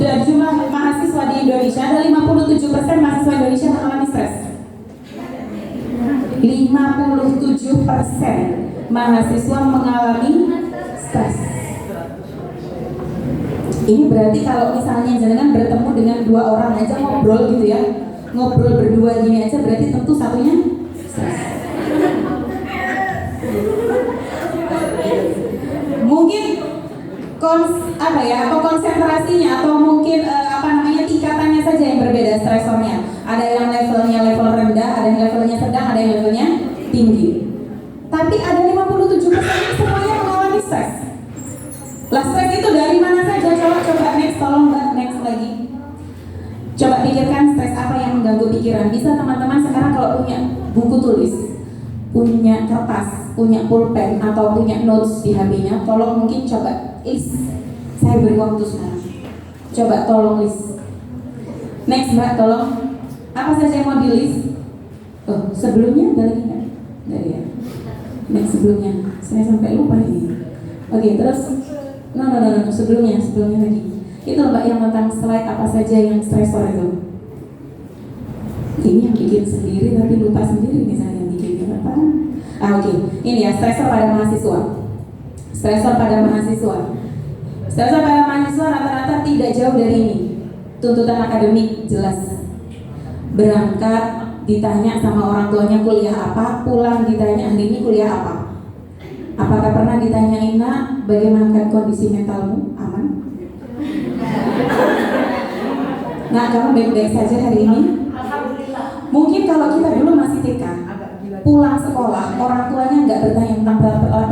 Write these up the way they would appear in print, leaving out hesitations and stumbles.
dari jumlah mahasiswa di Indonesia, ada 57% mahasiswa Indonesia mengalami stres. 57% mahasiswa mengalami stres. Ini berarti kalau misalnya jenengan bertemu dengan dua orang aja ngobrol gitu ya, ngobrol berdua gini aja berarti tentu satunya stres. Mungkin konsentrasinya atau mungkin tingkatannya saja yang berbeda stresornya. Ada yang levelnya level rendah, ada yang levelnya sedang, ada yang levelnya tinggi. Tapi ada 57% semuanya mengalami stres. Lah stres itu dari mana saja? Coba next, tolong Mbak, next lagi. Coba pikirkan stres apa yang mengganggu pikiran. Bisa teman-teman sekarang kalau punya buku tulis, punya kertas, punya pulpen atau punya notes di HP-nya, tolong mungkin coba list. Saya beri waktu sekarang. Coba tolong list. Next Mbak, tolong. Apa saja yang mau di list? Oh, sebelumnya ada lagi nggak? Dari ya. Next sebelumnya. Saya sampai lupa ini. Oke, terus no, sebelumnya lagi. Itu Mbak yang tentang slide apa saja yang stresor itu. Ini yang bikin sendiri tapi lupa sendiri misalnya yang bikin apa? Oke. Ini ya stresor pada mahasiswa. Stresor pada mahasiswa rata-rata tidak jauh dari ini. Tuntutan akademik jelas. Berangkat ditanya sama orang tuanya kuliah apa, pulang ditanya hari ini kuliah apa. Apakah pernah ditanyain, nak, bagaimana kondisi mentalmu? Aman? Nah, kamu baik-baik saja hari ini? Mungkin kalau kita dulu masih TK, pulang sekolah, orang tuanya nggak bertanya tentang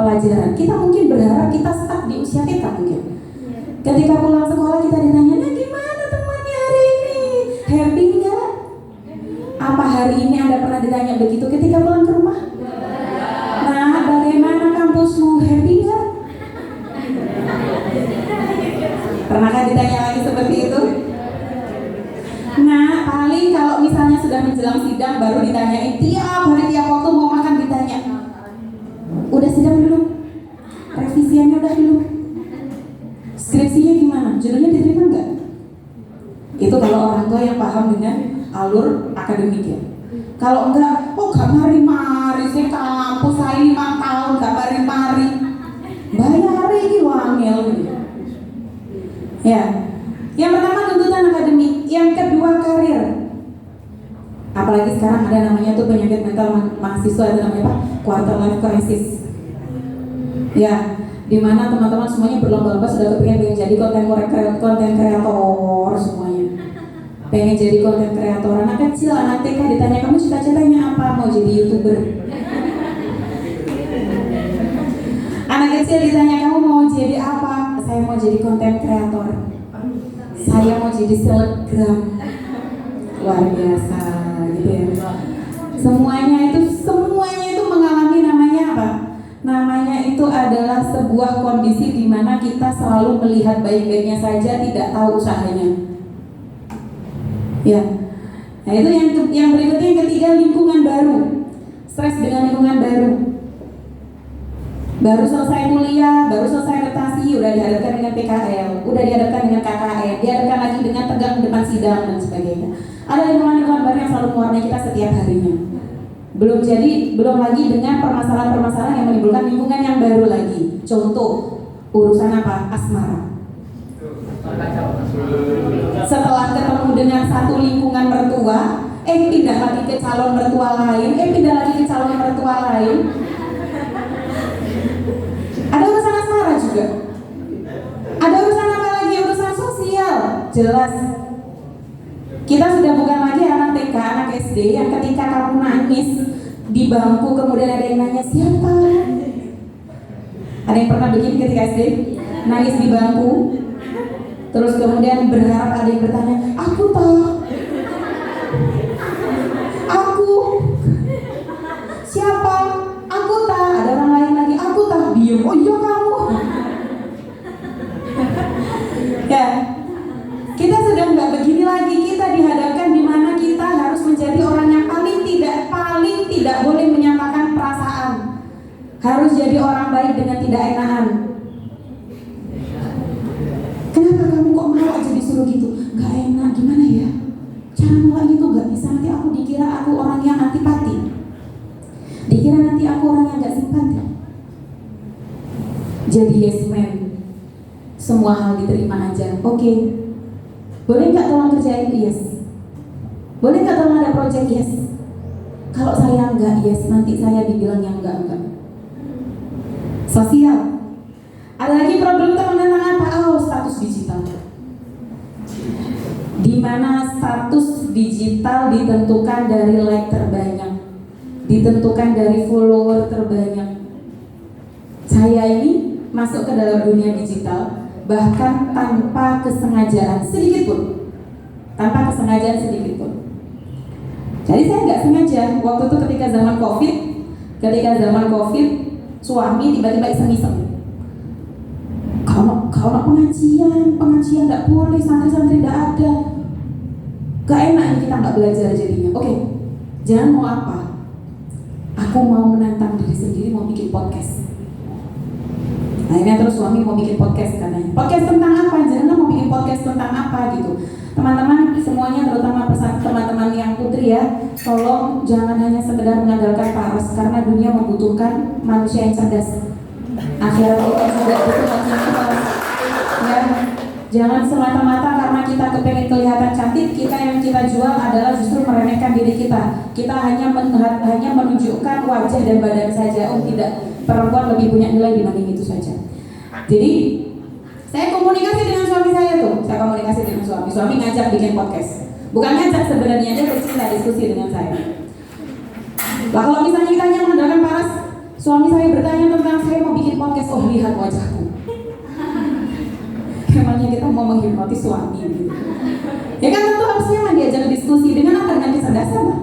pelajaran. Kita mungkin berharap kita stuck di usia TK mungkin. Ketika pulang sekolah kita ditanya, nah gimana temannya hari ini? Happy nggak? Apa hari ini Anda pernah ditanya begitu ketika pulang ke rumah? Nah, bagaimana kampusmu? Happy nggak? Pernahkah ditanya lagi seperti itu? Nah, paling kalau misalnya sudah menjelang sidang baru ditanyain tiap hari, tiap waktu mau makan ditanya, udah sidang belum? Revisiannya udah belum? Skripsinya gimana? Judulnya diterima nggak? Itu kalau orang tua yang paham dengan alur akademik ya. Kalau enggak, oh gak mari-mari sih kampus saya 5 tahun gak mari-mari. Bayar ini wangil. Ya. Yang pertama tuntutan akademik, yang kedua karir. Apalagi sekarang ada namanya tuh penyakit mental mahasiswa, itu namanya apa? Quarter life crisis. Ya, dimana teman-teman semuanya berlomba-lomba sudah pengen jadi konten kreator semuanya. Pengen jadi konten kreator. Anak kecil, anak TK ditanya, kamu cita-citanya apa? Mau jadi YouTuber. Anak kecil ditanya, kamu mau jadi apa? Saya mau jadi konten kreator. Saya mau jadi selebgram. Luar biasa gitu ya. Semuanya itu mengalami namanya apa? Namanya itu adalah sebuah kondisi di mana kita selalu melihat baik-baiknya saja, tidak tahu usahanya. Ya. Nah, itu yang berikutnya, yang ketiga, lingkungan baru. Stres dengan lingkungan baru. Baru selesai kuliah, baru selesai adaptasi, udah dihadapkan dengan PKL, udah dihadapkan dengan KKN, dihadapkan lagi dengan tegang depan sidang dan sebagainya. Ada lingkungan baru yang selalu mewarnai kita setiap harinya. Belum lagi dengan permasalahan-permasalahan yang menimbulkan lingkungan yang baru lagi. Contoh, urusan apa? Asmara. Setelah ketemu dengan satu lingkungan mertua, pindah lagi ke calon mertua lain, pindah lagi ke calon mertua lain. Ada urusan asmara juga. Ada urusan apa lagi? Urusan sosial. Jelas. Kita sudah bukan lagi anak TK, anak SD yang ketika kamu nangis di bangku kemudian ada yang nanya siapa? Ada yang pernah begini ketika SD? Nangis di bangku, terus kemudian berharap ada yang bertanya, aku tahu. Aku. Siapa? Aku tahu. Ada orang lain lagi, aku tahu. Diam. Oh iya kamu. Ya. Kita sudah nggak begini lagi. Kita dihadapkan di mana kita harus menjadi orang yang paling tidak boleh menyatakan perasaan. Harus jadi orang baik dengan tidak enakan. Kenapa kamu kok malah aja disuruh gitu? aku orang yang antipati, dikira nanti aku orang yang gak simpati. Jadi yes man, semua hal diterima aja. Oke. Boleh gak tolong kerjain? Yes. Boleh gak tolong ada project? Yes. Kalau saya enggak yes, nanti saya dibilang yang enggak. Sosial. Ada lagi problem tentang apa? Oh, status digital. Di mana status digital ditentukan dari like terbanyak, ditentukan dari follower terbanyak. Saya ini masuk ke dalam dunia digital bahkan tanpa kesengajaan sedikit pun, Jadi saya nggak sengaja waktu itu ketika zaman COVID, suami tiba-tiba iseng-iseng. Kalau pengajian nggak boleh, santri-santri nggak ada. Gak enak kita nggak belajar jadinya. Oke, jangan mau apa? Aku mau menantang diri sendiri, mau bikin podcast. Akhirnya terus suami mau bikin podcast katanya. Podcast tentang apa? Jangan mau bikin podcast tentang apa gitu. Teman-teman semuanya, terutama pesan teman-teman yang putri ya, tolong jangan hanya sekedar mengandalkan paras, karena dunia membutuhkan manusia yang cerdas. Akhirat itu juga butuh manusia yang paras. Ya, jangan semata-mata karena kita kepengen kelihatan cantik, yang kita jual adalah justru meremehkan diri kita. Kita hanya menunjukkan wajah dan badan saja. Oh tidak, perempuan lebih punya nilai dibanding itu saja. Jadi saya komunikasi dengan suami saya tuh. Suami ngajak bikin podcast. Bukan ngajak sebenarnya, dia bercerita diskusi dengan saya. Lah kalau misalnya kita hanya mengandalkan paras, suami saya bertanya tentang saya mau bikin podcast. Oh lihat wajahku. Emangnya kita mau menghipnotis suami gitu. Ya kan tentu harusnya diajak diskusi dengan apa? Dengan kecerdasan lah.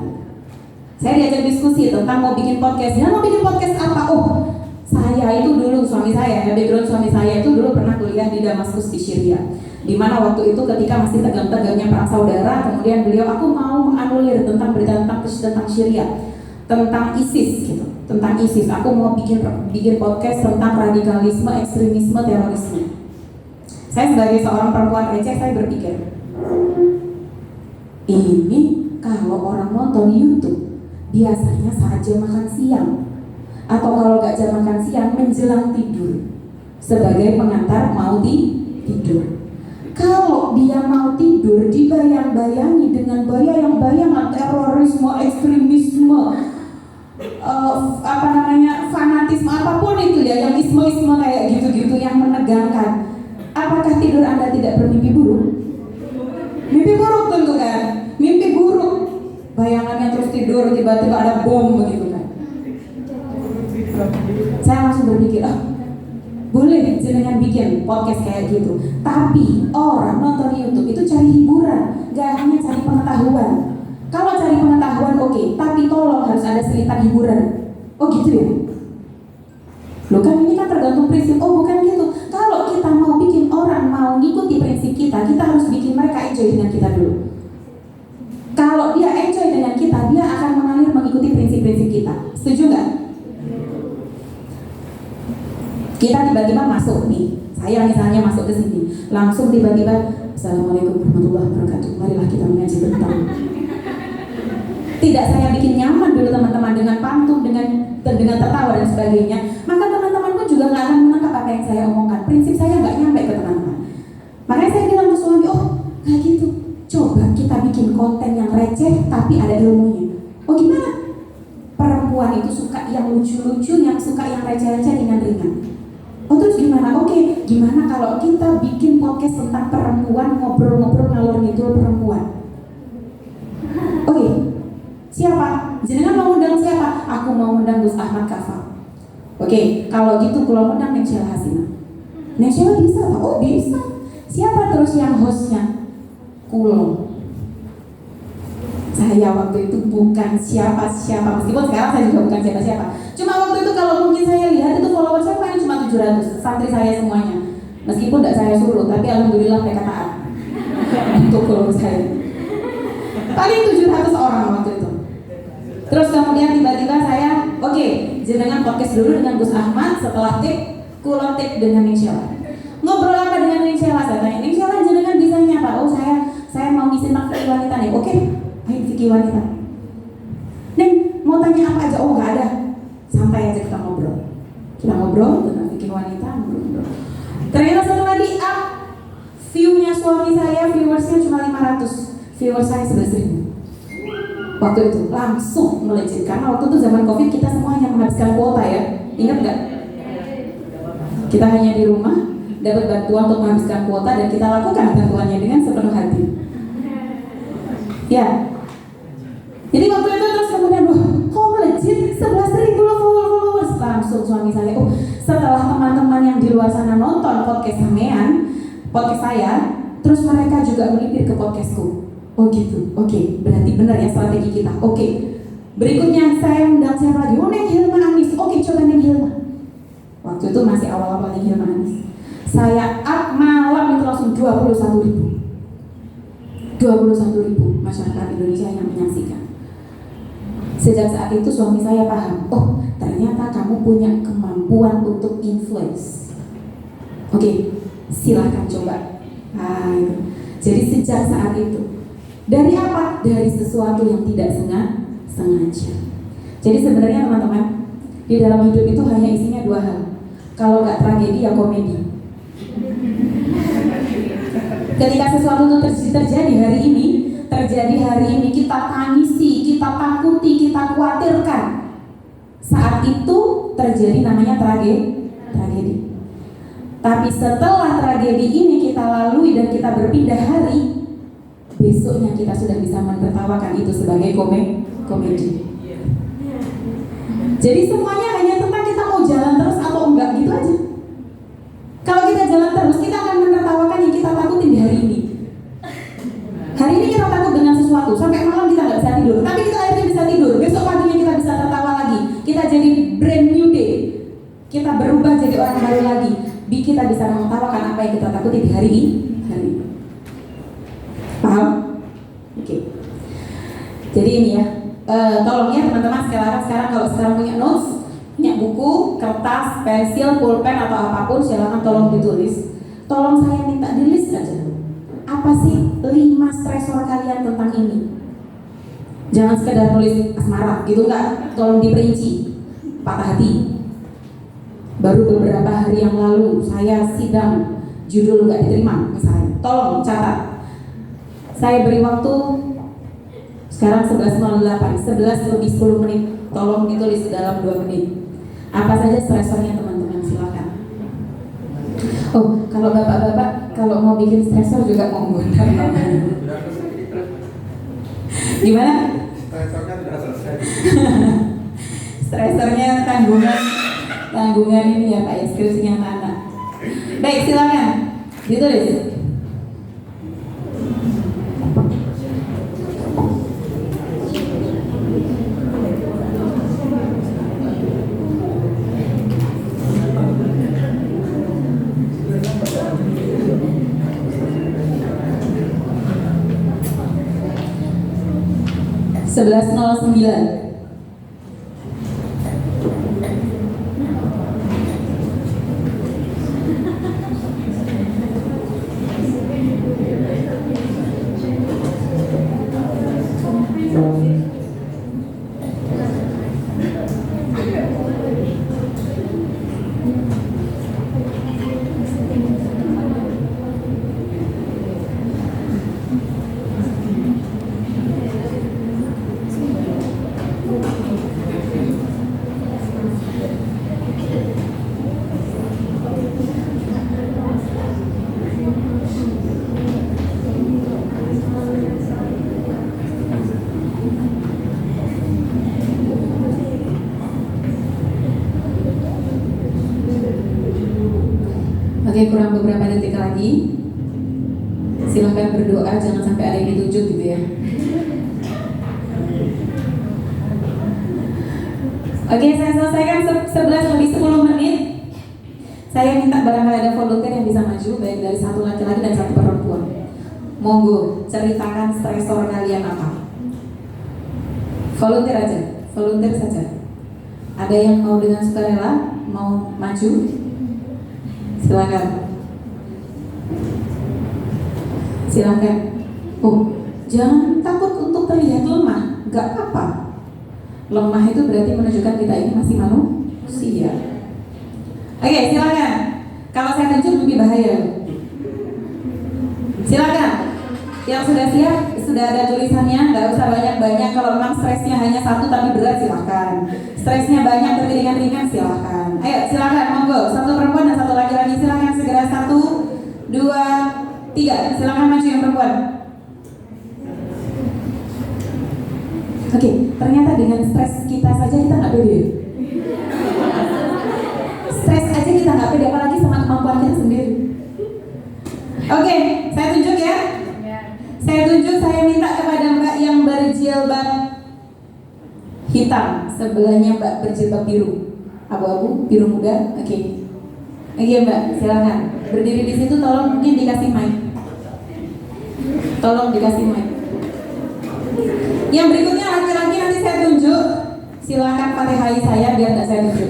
Saya diajak diskusi tentang mau bikin podcast. Ya mau bikin podcast apa? Oh, saya itu dulu background suami saya itu dulu pernah kuliah di Damaskus di Syria. Di mana waktu itu ketika masih tegang-tegangnya perang saudara, kemudian beliau, aku mau menganulir tentang berita tentang Syria, tentang ISIS gitu, tentang ISIS. Aku mau bikin podcast tentang radikalisme, ekstremisme, terorisme. Saya sebagai seorang perempuan receh, saya berpikir, ini kalau orang nonton YouTube biasanya saat jam makan siang, atau kalau gak jam makan siang menjelang tidur, sebagai pengantar mau tidur. Kalau dia mau tidur dibayang-bayangi dengan bayang-bayangan terorisme, ekstremisme, fanatisme apapun itu ya, yang isme kayak gitu-gitu yang menegangkan. Apakah tidur Anda tidak bermimpi buruk? Mimpi buruk tentu kan, mimpi buruk. Bayangannya terus tidur, tiba-tiba ada bom begitu kan. Saya langsung berpikir, boleh jenengan bikin podcast kayak gitu, tapi orang nonton YouTube itu cari hiburan, gak hanya cari pengetahuan. Kalau cari pengetahuan oke, tapi tolong harus ada selipan hiburan. Oh gitu ya? Loh kan ini kan tergantung prinsip. Oh bukan gitu. Kalau kita mau bikin orang mau ngikuti prinsip kita harus bikin mereka enjoy dengan kita dulu. Kalau dia enjoy dengan kita, dia akan mengalir mengikuti prinsip-prinsip kita. Setuju gak? Kita tiba-tiba masuk nih, saya misalnya masuk ke sini, langsung tiba-tiba Assalamualaikum warahmatullahi wabarakatuh, marilah kita mengaji tentang. Tidak saya bikin nyaman dulu teman-teman dengan pantun, dengan tertawa dan sebagainya, maka teman-teman pun juga nggak akan menangkap apa yang saya omongkan. Prinsip saya nggak nyampe ke teman-teman. Makanya saya bilang ke suami, oh kayak gitu, coba kita bikin konten yang receh tapi ada ilmunya. Oh gimana? Perempuan itu suka yang lucu-lucu, yang suka yang receh-receh ringan-ringan. Oh terus gimana? Oke, gimana kalau kita bikin podcast tentang perempuan, ngobrol-ngobrol ngalor ngidul perempuan? Oke, siapa? Jenengan mau undang siapa? Aku mau undang Gus Ahmad Kaffa. Oke, kalau gitu kalau undang Neng Sheila Hasina. Neng Sheila bisa? Oh bisa. Siapa terus yang hostnya? Kulo. Saya waktu itu bukan siapa-siapa, meskipun sekarang saya juga bukan siapa-siapa. Cuma waktu itu kalau mungkin saya lihat itu follower saya paling cuma 700, santri saya semuanya. Meskipun tidak saya suruh, tapi alhamdulillah mereka taat untuk follower saya. Paling 700 orang waktu itu. Terus kemudian tiba-tiba saya, oke, jenengan podcast dulu dengan Gus Ahmad, setelah kulon dengan Neng Sheila. Ngobrol apa dengan Neng Sheila? Saya tanya, Neng Sheila jenengan bisanya apa? Oh saya mau ngisi tentang fikih wanita nih. Oke. Fikih wanita. punya apa aja? Oh nggak ada. Santai aja kita ngobrol. Kita ngobrol tentang bikin wanita, ngobrol. Ternyata satu lagi view-nya suami saya, viewersnya cuma 500, viewers saya 11.000. Waktu itu langsung melejit, karena waktu itu zaman COVID kita semua hanya menghabiskan kuota ya. Ingat nggak? Kita hanya di rumah dapat bantuan untuk menghabiskan kuota dan kita lakukan bantuannya dengan sepenuh hati. Ya. Jadi waktu itu terus kemudian, kok melejit 11.000 followers. Langsung suami saya, setelah teman-teman yang di luar sana nonton podcast saya, terus mereka juga melipir ke podcastku. Oh gitu, oke, berarti benar ya strategi kita. Oke, berikutnya saya undang siapa lagi? Neng Hilma Anis. Oke, coba Neng Hilma. Waktu itu masih awal-awal Neng Hilma Anis. Saya up malam itu langsung 21.000 masyarakat Indonesia yang menyaksikan. Sejak saat itu suami saya paham, ternyata kamu punya kemampuan untuk influence. Oke, silahkan coba. Itu. Jadi sejak saat itu, dari apa? Dari sesuatu yang tidak sengaja. Jadi sebenarnya teman-teman, di dalam hidup itu hanya isinya dua hal. Kalau nggak tragedi ya komedi. Ketika sesuatu itu terjadi hari ini, kita tangisi, kita takuti, kita khawatirkan. Saat itu terjadi namanya tragedi. Tapi setelah tragedi ini kita lalui dan kita berpindah hari, besoknya kita sudah bisa menertawakan itu sebagai komedi. Jadi semuanya hanya tentang kita mau jalan terus atau enggak, gitu aja. Kalau kita jalan terus, kita akan menertawakan yang kita takutin di hari ini. Hari ini kita takut dengan sesuatu, sampai malam kita nggak bisa tidur. Tapi kita akhirnya bisa tidur, besok paginya kita bisa tertawa lagi. Kita jadi brand new day. Kita berubah jadi orang baru lagi. Kita bisa menertawakan apa yang kita takuti di hari ini. Paham? Oke. Jadi ini ya, tolong ya teman-teman sekarang kalau sekarang punya notes, punya buku, kertas, pensil, pulpen atau apapun, silakan tolong ditulis. Tolong saya minta di list aja. Apa sih 5 stresor kalian tentang ini? Jangan sekedar nulis asmara gitu, enggak. Tolong diperinci. Patah hati. Baru beberapa hari yang lalu saya sidang judul nggak diterima misalnya. Tolong catat. Saya beri waktu sekarang 11.08, 11 lebih 10 menit. Tolong ditulis dalam 2 menit. Apa saja stresornya teman-teman, silakan. Kalau bapak-bapak kalau mau bikin stresor juga monggo. Gimana? Stresornya tidak selesai. Stresornya tanggungan ini ya Pak ya, skripsinya anak-anak. Baik, silakan ditulis. Sebelas 09. Oke, kurang beberapa detik lagi. Silahkan berdoa, jangan sampai ada yang ditunjuk gitu ya. Oke, saya selesaikan 11 lebih 10 menit. Saya minta barangkali ada volunteer yang bisa maju, baik dari satu laki-laki dan satu perempuan. Monggo, ceritakan stresor kalian apa. Volunteer aja, volunteer saja. Ada yang mau dengan sukarela, mau maju? Silakan. Silakan. Jangan takut untuk terlihat lemah, nggak apa-apa. Lemah itu berarti menunjukkan kita ini masih manusia. Oke, silakan. Kalau saya tunjuk lebih bahaya. Silakan. Yang sudah siap, sudah ada tulisannya, nggak usah banyak-banyak. Kalau memang stresnya hanya satu tapi berat, silakan. Stresnya banyak tapi ringan-ringan, silakan. Ayo, silakan, monggo. Satu perempuan dan satu laki-laki, silakan segera 1, 2, 3. Silakan maju yang perempuan. Oke, ternyata dengan stres kita saja kita nggak pede. Stres aja kita nggak pede, apalagi sama kemampuan kita sendiri. Oke, saya tunjuk ya. Saya tunjuk, saya minta kepada Mbak yang berjilbab hitam, sebelahnya Mbak berjilbab biru, abu-abu, biru muda. Oke, Mbak, silakan berdiri di situ. Tolong mungkin dikasih mic. Tolong dikasih mic. Yang berikutnya laki-laki nanti saya tunjuk. Silakan fatihai saya biar nggak saya tunjuk.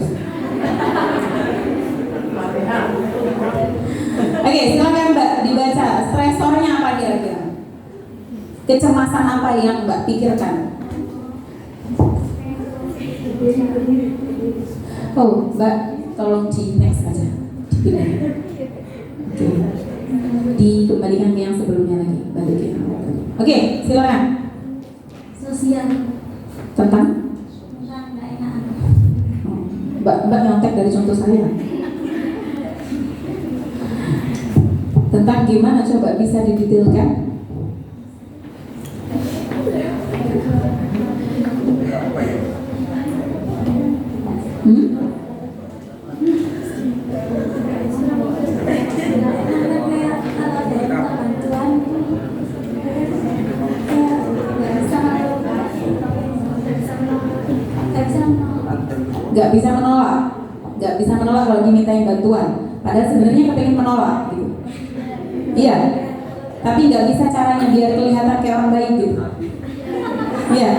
Oke, silakan Mbak dibaca. Stresornya apa kira-kira? Kecemasan apa yang Mbak pikirkan? Oh, Mbak, tolong di next aja, dipindah. Oke, dikembalikan ke yang sebelumnya lagi, balikin. Oke, silakan. Sosial. Tentang Nggak enakan. Mbak nyontek dari contoh saya. Tentang gimana, coba bisa didetailkan? Nggak bisa menolak kalau dimintain bantuan. Padahal sebenarnya kepengen menolak, gitu. Iya, tapi nggak bisa caranya biar kelihatan kayak orang baik gitu. Iya,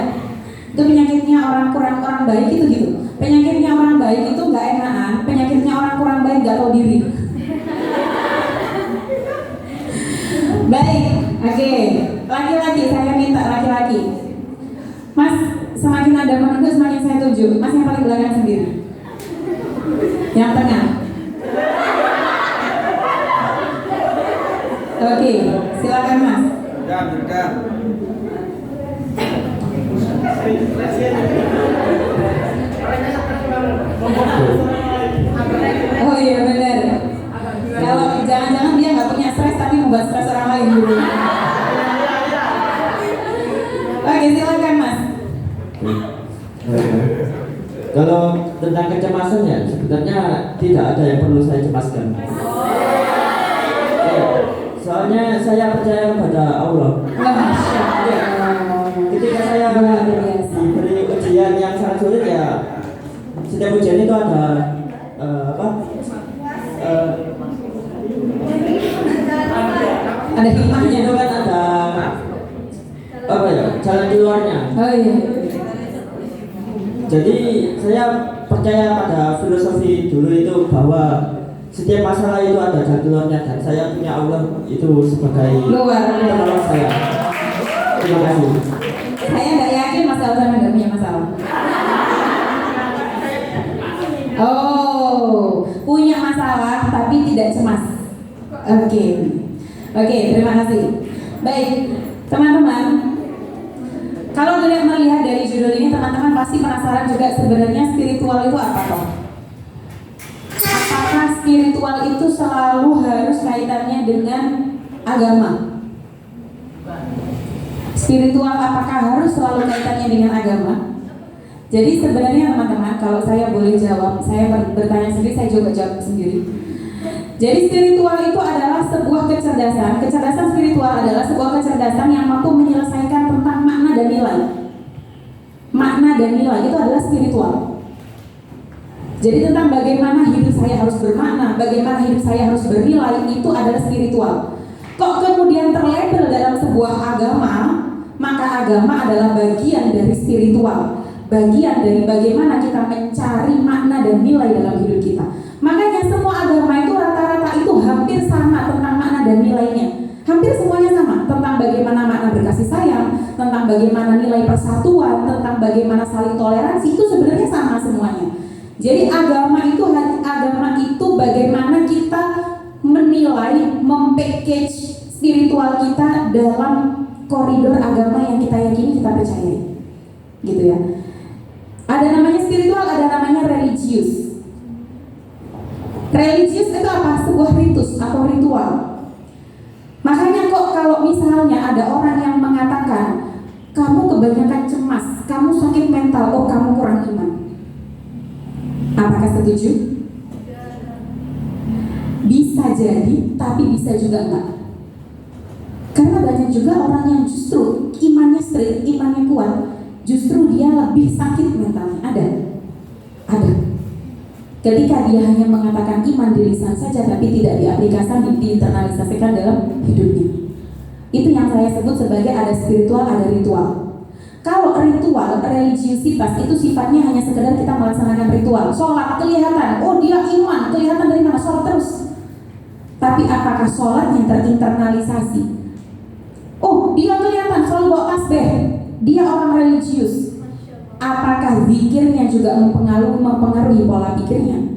itu penyakitnya orang kurang baik itu gitu. Penyakitnya orang baik itu nggak enakan. Penyakitnya orang kurang baik nggak tahu diri. Baik, oke. Laki-laki, saya minta laki-laki. Mas, semakin Anda menunduk semakin saya tunjuk. Mas yang paling belakang sendiri. Yang tengah. Oke, silakan Mas. Udah. Oh iya benar. Kalau jangan-jangan dia nggak punya stres tapi membuat stres orang lain dulu. Oke, silakan Mas. Kalau tentang kecemasan ya sebenarnya tidak ada yang perlu saya cemaskan. Soalnya saya percaya kepada Allah. Masya Allah. Ketika saya diberi ujian yang sangat sulit ya, setiap ujian itu ada Ada hikmahnya. itu kan ada jalan keluarnya. Oh iya. Jadi saya percaya pada filosofi dulu itu bahwa setiap masalah itu ada jalan keluarnya dan saya punya Allah itu sebagai Luar penolong saya. Terima kasih. Saya nggak yakin Mas Elsa nggak punya masalah. Oh, punya masalah tapi tidak cemas. Oke, terima kasih. Baik, teman-teman. Kalau kalian melihat dari judul ini, teman-teman pasti penasaran juga sebenarnya spiritual itu apa toh? Apakah spiritual itu selalu harus kaitannya dengan agama? Spiritual apakah harus selalu kaitannya dengan agama? Jadi sebenarnya teman-teman, kalau saya boleh jawab, saya bertanya sendiri, saya juga jawab sendiri. Jadi spiritual itu adalah sebuah kecerdasan. Kecerdasan spiritual adalah sebuah kecerdasan yang mampu menyelesaikan tentang makna dan nilai. Makna dan nilai itu adalah spiritual. Jadi tentang bagaimana hidup saya harus bermakna, bagaimana hidup saya harus bernilai, itu adalah spiritual. Kok kemudian terlabel dalam sebuah agama, maka agama adalah bagian dari spiritual, bagian dari bagaimana kita mencari makna dan nilai dalam hidup kita. Makanya semua agama itu rata-rata itu hampir sama tentang makna dan nilainya. Hampir semuanya sama tentang bagaimana makna berkasih sayang, tentang bagaimana nilai persatuan, tentang bagaimana saling toleransi, itu sebenarnya sama semuanya. Jadi agama itu bagaimana kita menilai, mempackage spiritual kita dalam koridor agama yang kita yakini, kita percaya, gitu ya. Ada namanya spiritual, ada namanya religius. Religius itu apa? Sebuah ritus atau ritual. Makanya kok kalau misalnya ada orang yang mengatakan kamu kebanyakan cemas, kamu sakit mental, oh kamu kurang iman. Apakah setuju? Bisa jadi, tapi bisa juga enggak. Karena banyak juga orang yang justru imannya straight, imannya kuat, justru dia lebih sakit mentalnya. Ada. Ketika dia hanya mengatakan iman di lisan saja, tapi tidak diaplikasikan, diinternalisasikan dalam hidupnya. Itu yang saya sebut sebagai ada spiritual, ada ritual. Kalau ritual, religiusitas itu sifatnya hanya sekedar kita melaksanakan ritual. Sholat kelihatan, oh dia iman, kelihatan dari mana? Sholat terus. Tapi apakah sholatnya terinternalisasi? Oh dia kelihatan selalu bawa tasbih, dia orang religius. Apakah zikirnya juga mempengaruhi pola pikirnya?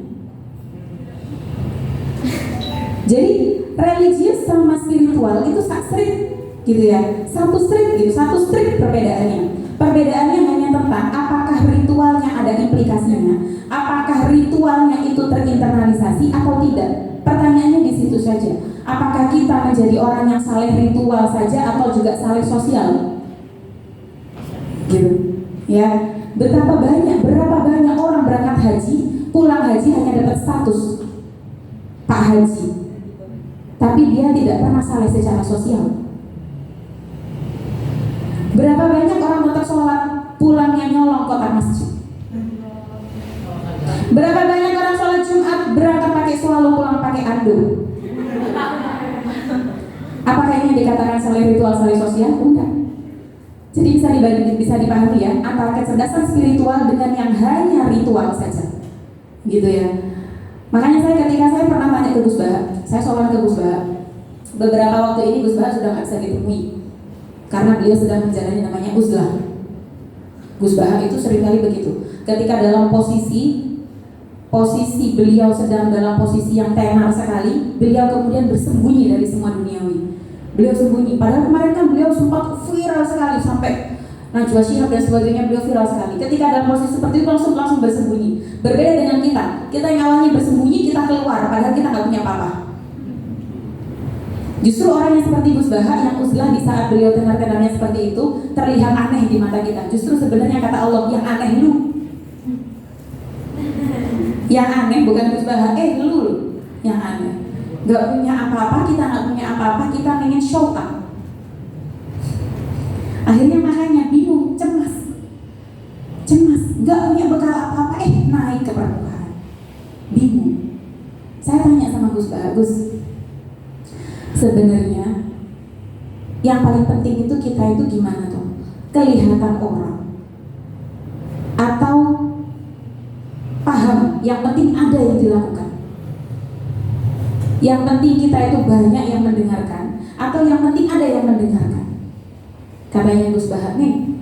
Jadi religius sama spiritual itu strict gitu ya, satu strict perbedaannya. Perbedaannya hanya tentang apakah ritualnya ada implikasinya, apakah ritualnya itu terinternalisasi atau tidak. Pertanyaannya di situ saja. Apakah kita menjadi orang yang saleh ritual saja atau juga saleh sosial? Gitu. Ya, berapa banyak orang berangkat haji, pulang haji hanya dapat status Pak Haji, tapi dia tidak pernah saleh secara sosial. Berapa banyak orang tetap sholat, pulangnya nyolong kotak masjid. Berapa banyak orang sholat Jumat, berangkat pakai swallow, pulang pakai ando. Apakah ini dikatakan saleh ritual, saleh sosial? Enggak. Jadi bisa dipahami ya, antara kecerdasan spiritual dengan yang hanya ritual saja, gitu ya. Makanya ketika saya pernah tanya ke Gus Baha, saya sowan ke Gus Baha. Beberapa waktu ini Gus Baha sudah nggak bisa ditemui karena beliau sedang menjalani namanya uzlah. Gus Baha itu seringkali begitu. Ketika dalam posisi beliau sedang dalam posisi yang tenar sekali, beliau kemudian bersembunyi dari semua duniawi. Beliau sembunyi. Padahal kemarin kan beliau sempat viral sekali sampai Najwa Shihab dan sebagainya, beliau viral sekali. Ketika dalam posisi seperti itu langsung bersembunyi. Berbeda dengan kita yang awalnya bersembunyi, kita keluar padahal kita nggak punya apa-apa. Justru orang yang seperti Gus Baha yang uzlah di saat beliau tenar-tenarnya seperti itu terlihat aneh di mata kita. Justru sebenarnya kata Allah, yang aneh lu. Yang aneh bukan Gus Baha, lu yang aneh. Gak punya apa-apa, kita pengen show up. Akhirnya makanya bingung, cemas, gak punya bekal apa-apa, naik ke permukaan, bingung. Saya tanya sama Gus Baha, Gus, sebenarnya yang paling penting itu kita itu gimana tuh? Kelihatan orang atau paham? Yang penting ada yang dilakukan. Yang penting kita itu banyak yang mendengarkan atau yang penting ada yang mendengarkan? Katanya Gus Baha, nih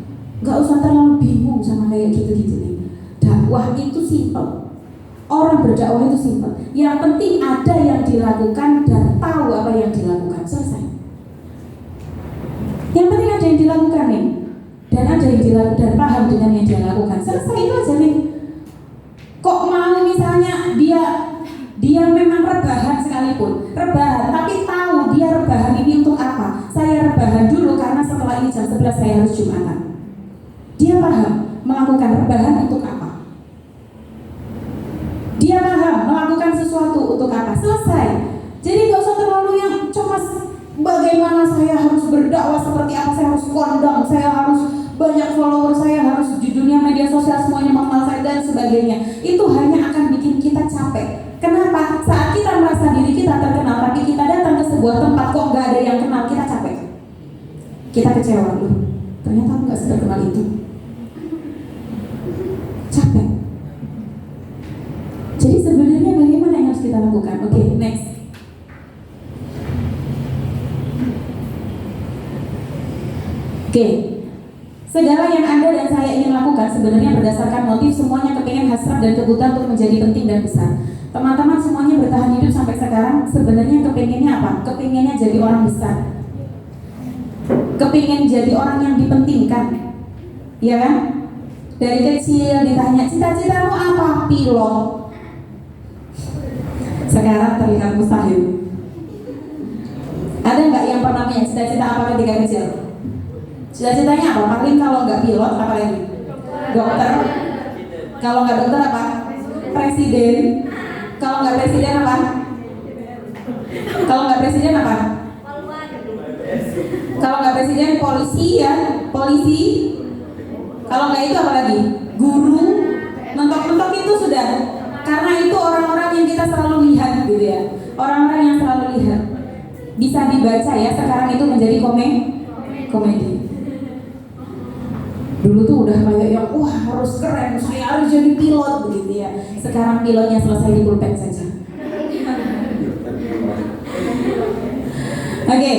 gak usah terlalu bingung sama kayak gitu-gitu nih. Dakwah itu simpel. Orang berdakwah itu simpel. Yang penting ada yang dilakukan dan tahu apa yang dilakukan. Selesai. Yang penting ada yang dilakukan nih, dan ada yang dilakukan dan paham dengan yang dia lakukan. Selesai, itu aja nih. Kok mau misalnya dia memang rebahan sekalipun, tapi tahu dia rebahan ini untuk apa? Saya rebahan dulu karena setelah ini jam 11 saya harus Jumatan. Dia paham melakukan rebahan untuk apa? Dia paham melakukan sesuatu untuk apa? Selesai. Jadi gak usah terlalu yang cemas bagaimana saya harus berdakwah seperti apa, saya harus kondang, saya harus banyak follower, saya harus di dunia media sosial semuanya mengenal saya dan sebagainya. Itu hanya akan bikin kita capek. Kenapa? Saat kita merasa diri kita terkenal, tapi kita datang ke sebuah tempat kok gak ada yang kenal, kita capek. Kita kecewa loh. Ternyata aku gak terkenal itu. Capek. Jadi sebenarnya bagaimana yang harus kita lakukan? Oke, next. Oke. Segala yang Anda dan saya ingin lakukan sebenarnya berdasarkan motif semuanya kepengen hasrat dan kebutuhan untuk menjadi penting dan besar. Teman-teman semuanya bertahan hidup sampai sekarang sebenarnya kepengennya apa? Kepengennya jadi orang besar. Kepengen jadi orang yang dipentingkan. Iya kan? Dari kecil ditanya cita-citamu apa? Pilot. Sekarang terlihat mustahil. Ada nggak yang pernah punya cita-cita apa ketika kecil? Cita-citanya apa? Paling kalau nggak pilot apa lagi? Dokter. Kalau nggak dokter apa? Presiden. Kalau nggak presiden apa? Kalau nggak presiden apa? Kalau nggak presiden polisi ya, polisi. Kalau nggak itu apa lagi? Guru. Mentok-mentok itu sudah. Karena itu orang-orang yang kita selalu lihat gitu ya. Orang-orang yang selalu lihat. Bisa dibaca ya, sekarang itu menjadi komedi. Dulu tuh udah kayak yang wah harus keren, saya harus jadi pilot begitu ya. Sekarang pilotnya selesai di pulpen saja. Oke,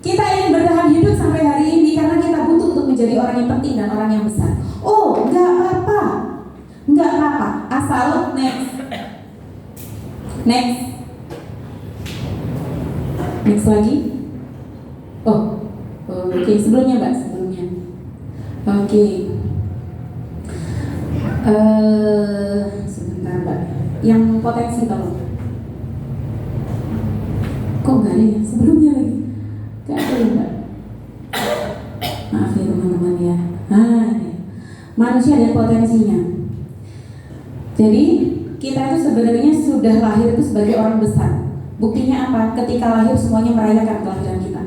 kita ingin bertahan hidup sampai hari ini karena kita butuh untuk menjadi orang yang penting dan orang yang besar. Oh, nggak apa-apa, asal next lagi. Oke, sebelumnya Mbak, Oke. Sebentar Mbak, yang potensi tolong. Kok nggak ada ya? Sebelumnya lagi. Gak ada ya Mbak. Maaf ya teman-teman ya. Ya. Manusia ada potensinya. Jadi kita itu sebenarnya sudah lahir itu sebagai orang besar. Buktinya apa? Ketika lahir semuanya merayakan kelahiran kita.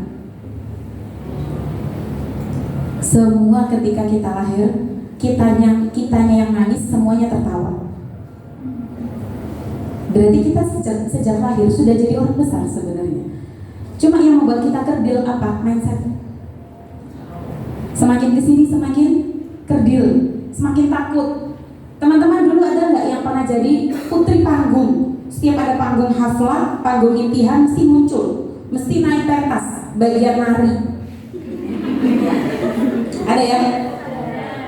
Semua ketika kita lahir, kitanya yang nangis, semuanya tertawa. Berarti kita sejak lahir sudah jadi orang besar sebenarnya. Cuma yang membuat kita kerdil apa? Mindset. Semakin kesini semakin kerdil, semakin takut. Teman-teman dulu ada nggak yang pernah jadi putri panggung? Setiap ada panggung haflah, panggung impian mesti muncul, mesti naik pentas, bagian nari. Ada ya?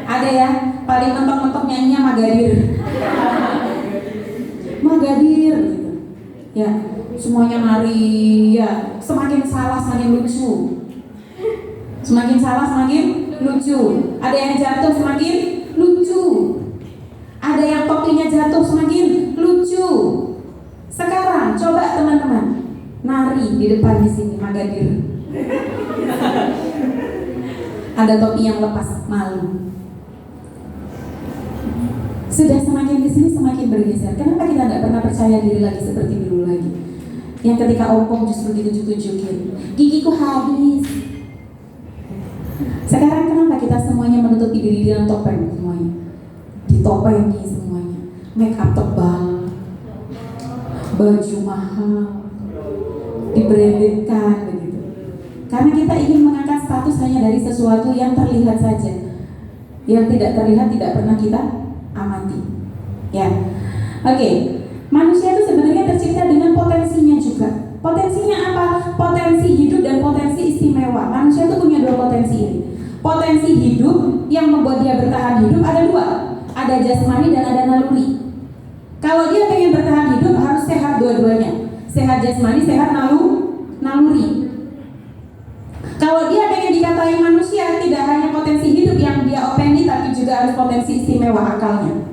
Ada ya? Paling mentok-mentok nyanyinya Magadir gitu. Ya, semuanya nari ya. Semakin salah semakin lucu. Semakin salah semakin lucu. Ada yang jatuh semakin lucu. Ada yang topinya jatuh semakin lucu. Sekarang coba teman-teman nari di depan di sini Magadir. Ada topi yang lepas, malu. Sudah semakin kesini semakin bergeser. Kenapa kita nggak pernah percaya diri lagi seperti dulu lagi? Yang ketika ompong justru ditunjuk-tunjukin, gigiku habis. Sekarang kenapa kita semuanya menutupi diri dengan topeng semuanya? Ditopengi semuanya, make up tebal, baju mahal, dibrandedkan begitu. Karena kita ingin mengangkat status hanya dari sesuatu yang terlihat saja. Yang tidak terlihat tidak pernah kita amati. Ya. Oke. Manusia itu sebenarnya tercipta dengan potensinya juga. Potensinya apa? Potensi hidup dan potensi istimewa. Manusia itu punya dua potensi ini. Potensi hidup yang membuat dia bertahan hidup ada dua. Ada jasmani dan ada naluri. Kalau dia pengen bertahan hidup harus sehat dua-duanya. Sehat jasmani, sehat naluri. Kalau dia pengen dikatai manusia, tidak hanya potensi hidup yang dia openi, tapi juga harus potensi istimewa akalnya.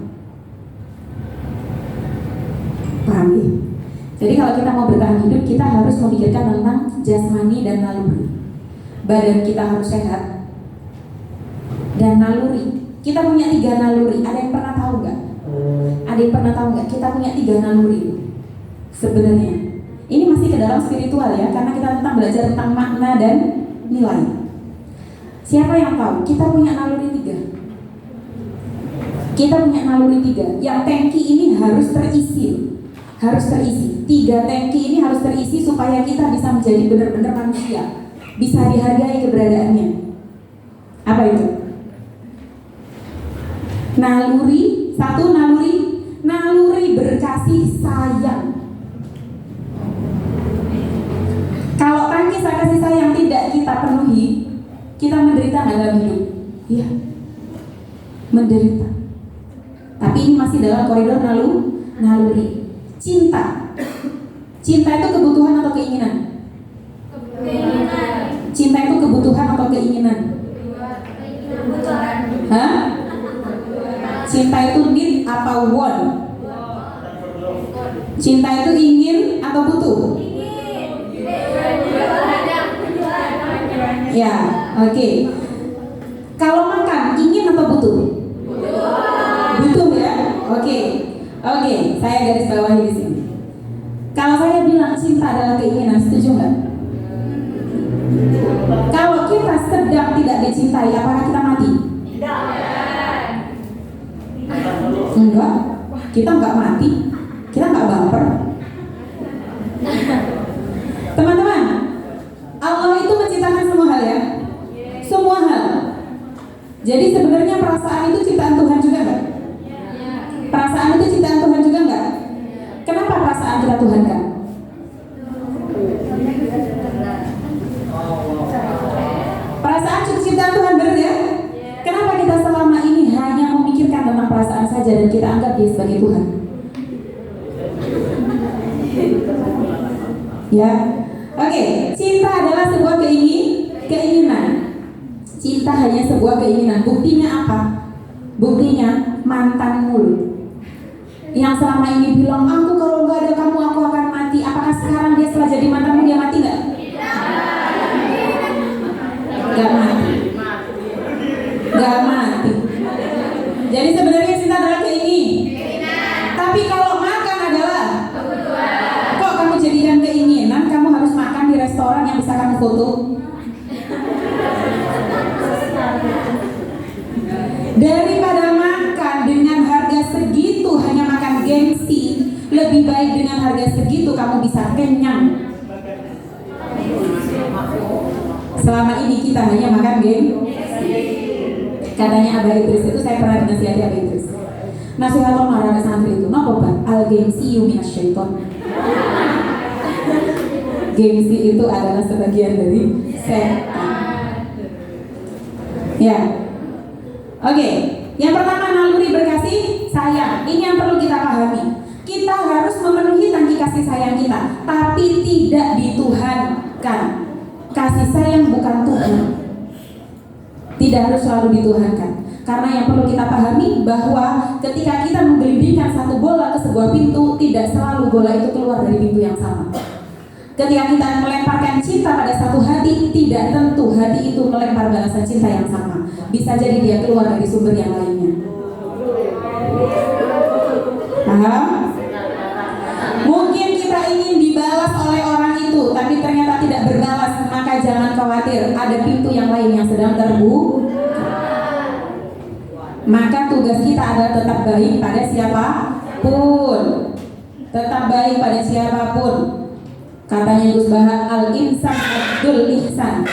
Paham ya? Jadi kalau kita mau bertahan hidup, kita harus memikirkan tentang jasmani dan naluri. Badan kita harus sehat. Dan naluri, kita punya 3 naluri. Ada yang pernah tahu nggak? Ada yang pernah tahu nggak? Kita punya 3 naluri. Sebenarnya, ini masih ke dalam spiritual ya, karena kita tentang belajar tentang makna dan nilai. Siapa yang tahu? Kita punya naluri 3. Kita punya naluri 3. Yang tangki ini harus terisi. 3 tangki ini harus terisi supaya kita bisa menjadi benar-benar manusia, bisa dihargai keberadaannya. Apa itu? Naluri 1, naluri berkasih sayang. Kalau tangki kasih sayang tidak kita penuhi, kita menderita dalam hidup. Iya, menderita. Tapi ini masih dalam koridor naluri. Cinta itu kebutuhan atau keinginan? Cinta itu kebutuhan atau keinginan? Hah? Cinta itu need apa want? Cinta itu ingin atau butuh? Ya, oke. Kalau makan ingin atau butuh? Butuh ya. Oke, saya garis bawahi di sini. Kalau saya bilang cinta adalah keinginan, setuju nggak? Kalau kita sedang tidak dicintai, apakah kita mati? Enggak. Kita nggak mati. Kita nggak baper. Teman-teman, Allah itu menciptakan semua hal ya. Semua hal. Jadi sebenarnya perasaan itu ciptaan Tuhan juga nggak? Perasaan itu ciptaan Tuhan juga nggak? Kenapa perasaan kita tuhankan? Perasaan ciptaan Tuhan benar ya? Kenapa kita selama ini hanya memikirkan tentang perasaan saja dan kita anggap dia sebagai Tuhan? Ya, oke. Cinta adalah sebuah keinginan. Cinta hanya sebuah keinginan. Buktinya apa? Buktinya mantan mulu. Yang selama ini bilang, aku kalau nggak ada kamu aku akan mati. Apakah sekarang dia setelah jadi mantanmu dia mati nggak? Nggak mati. Nggak mati. Jadi sebenarnya cinta adalah keinginan. Tapi kalau makan adalah kok kamu jadikan keinginan, kamu harus makan di restoran yang bisa kamu foto. Daripada makan dengan harga segitu hanya makan gengsi, lebih baik dengan harga segitu kamu bisa kenyang. Selama ini kita hanya makan gengsi. Katanya Abah Idris itu, saya pernah dinasihati Abah Idris. Nasihat orang santri itu, nopo Pak? Al gengsi minas syaiton. Gengsi itu adalah sebagian dari setan. Ya. Oke, yang pertama naluri berkasih sayang. Ini yang perlu kita pahami. Kita harus memenuhi tangki kasih sayang kita, tapi tidak dituhankan. Kasih sayang bukan Tuhan. Tidak harus selalu dituhankan. Karena yang perlu kita pahami bahwa ketika kita menggelindingkan satu bola ke sebuah pintu, tidak selalu bola itu keluar dari pintu yang sama. Ketika kita melemparkan cinta pada satu hati, tidak tentu hati itu melempar balasan cinta yang sama. Bisa jadi dia keluar dari sumber yang lainnya. Paham? Mungkin kita ingin dibalas oleh orang itu, tapi ternyata tidak berbalas. Maka jangan khawatir, ada pintu yang lain yang sedang terbuka. Maka tugas kita adalah tetap baik pada siapapun. Tetap baik pada siapapun. Katanya Gus Baha, al-insan abdul ihsan.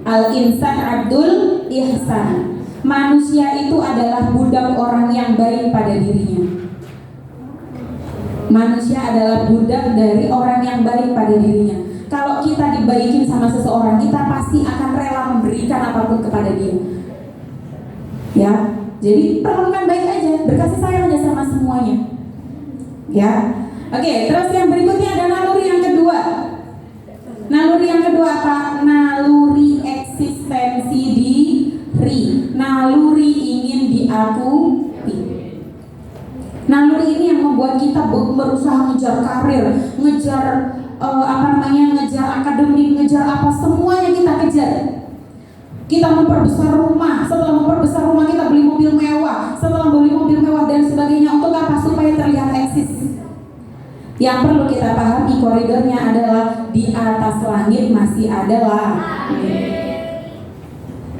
Al-insan abdul ihsan. Manusia itu adalah budak orang yang baik pada dirinya. Manusia adalah budak dari orang yang baik pada dirinya. Kalau kita dibaikin sama seseorang, kita pasti akan rela memberikan apapun kepada dia. Ya, jadi perlakukan baik aja, berkasih sayang aja sama semuanya. Ya. Oke, terus yang berikutnya ada naluri yang kedua. Naluri yang kedua apa? Naluri eksistensi diri. Naluri ingin diakui. Naluri ini yang membuat kita berusaha ngejar karir, ngejar ngejar akademik, ngejar apa, semuanya kita kejar. Kita memperbesar rumah, setelah memperbesar rumah kita beli mobil mewah, setelah beli mobil mewah dan sebagainya. Untuk apa? Supaya terlihat eksis. Yang perlu kita pahami koridornya adalah di atas langit masih ada langit.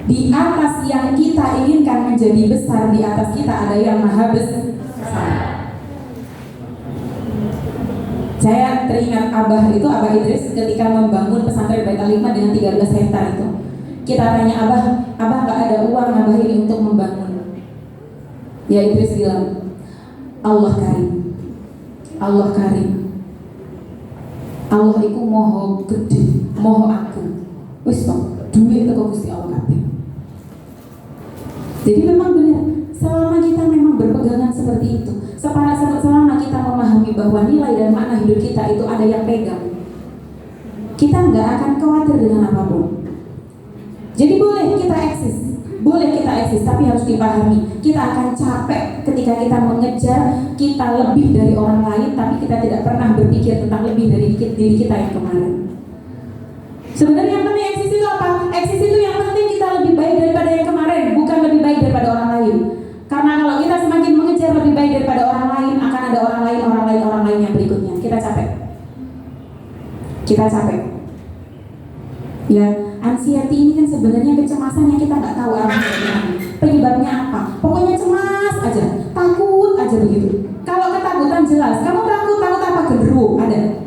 Di atas yang kita inginkan menjadi besar, di atas kita ada yang maha besar. Saya teringat Abah Idris ketika membangun pesantren Bait Al-Hikmah dengan 13 hektar itu. Kita tanya Abah gak ada uang Abah ini untuk membangun. Ya Idris bilang, Allah karim. Allah karim. Allah iku moho gede, moho aku. Wis to, duit teko Gusti Allah kabeh. Jadi memang benar, selama kita memang berpegangan seperti itu, selama kita memahami bahwa nilai dan makna hidup kita itu ada yang pegang, kita nggak akan khawatir dengan apapun. Jadi boleh kita eksis, tapi harus dipahami, kita akan capek ketika kita mengejar kita lebih dari orang lain, tapi kita tidak pernah berpikir tentang lebih dari diri kita yang kemarin. Sebenarnya yang penting eksis itu apa? Eksis itu yang penting kita lebih baik daripada yang kemarin, bukan lebih baik daripada orang lain. Karena kalau kita semakin mengejar lebih baik daripada orang lain, akan ada orang lain yang berikutnya. Kita capek. Ya, anxiety ini kan sebenarnya kecemasan yang kita nggak tahu penyebabnya apa. Pokoknya cemas aja, takut aja begitu. Kalau ketakutan jelas, kamu takut apa? Genderuwo ada.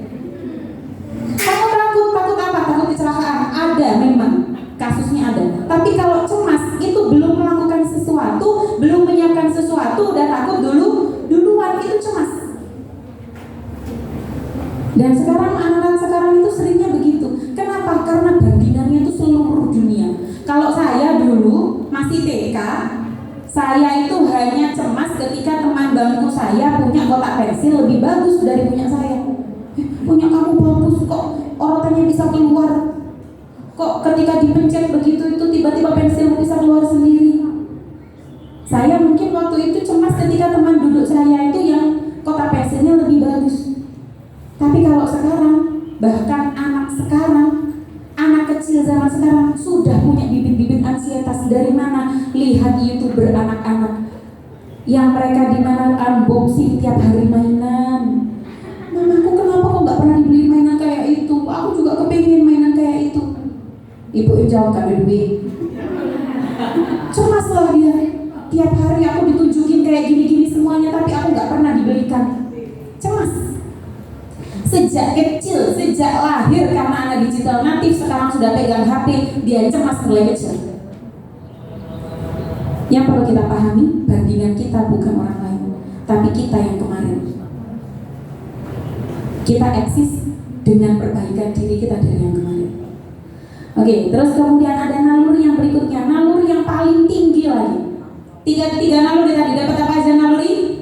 Kamu takut apa? Takut kecelakaan ada, memang kasusnya ada. Tapi kalau cemas itu belum melakukan sesuatu, belum menyiapkan sesuatu, udah takut duluan, itu cemas. Dan sekarang anak-anak sekarang itu seringnya begitu. Kenapa? Karena bandingannya itu seluruh dunia. Kalau saya dulu masih TK, saya itu hanya cemas ketika teman bangku saya punya kotak pensil lebih bagus dari punya saya. Punya kamu bagus kok, orotannya bisa keluar. Kok ketika dipencet begitu itu tiba-tiba pensil bisa keluar sendiri. Saya mungkin waktu itu cemas ketika teman duduk saya itu yang kotak pensilnya lebih bagus. Tapi kalau sekarang, bahkan anak kecil zaman sekarang sudah punya bibit-bibit ansietas. Dari mana? Lihat YouTuber anak-anak yang mereka di mana unboxing tiap hari mainan. Mamaku kenapa kok nggak pernah dibeli mainan kayak itu? Aku juga kepingin mainan kayak itu. Ibu jawab, gak ada duit. Cemas lah dia. Tiap hari aku ditunjukin kayak gini-gini semuanya, tapi aku nggak pernah dibelikan. Cemas. Sejak kecil, sejak lahir, karena anak digital natif sekarang sudah pegang HP, dia cemas mulai kecil. Yang perlu kita pahami, bandingan kita bukan orang lain, tapi kita yang kemarin. Kita eksis dengan perbaikan diri kita dari yang kemarin. Oke, terus kemudian ada naluri yang berikutnya, naluri yang paling tinggi lagi. Tiga naluri tadi, dapat apa aja naluri?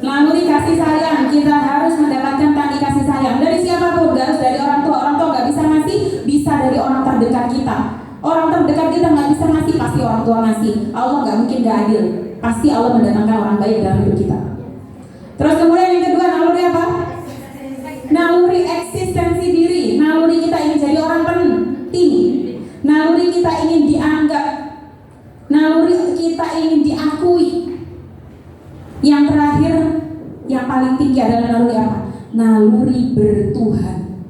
Naluri kasih sayang. Kita harus mendapatkan tadi kasih sayang dari siapapun, harus dari orang tua nggak bisa ngasih, bisa dari orang terdekat kita. Orang terdekat kita nggak bisa ngasih, pasti orang tua ngasih. Allah nggak mungkin nggak adil, pasti Allah mendatangkan orang baik dalam hidup kita. Terus kemudian yang kedua, naluri apa? Naluri eksistensi diri. Naluri kita ingin jadi orang penting. Naluri kita ingin dianggap. Naluri kita ingin diakui. Yang terakhir, yang paling tinggi adalah naluri apa? Naluri bertuhan.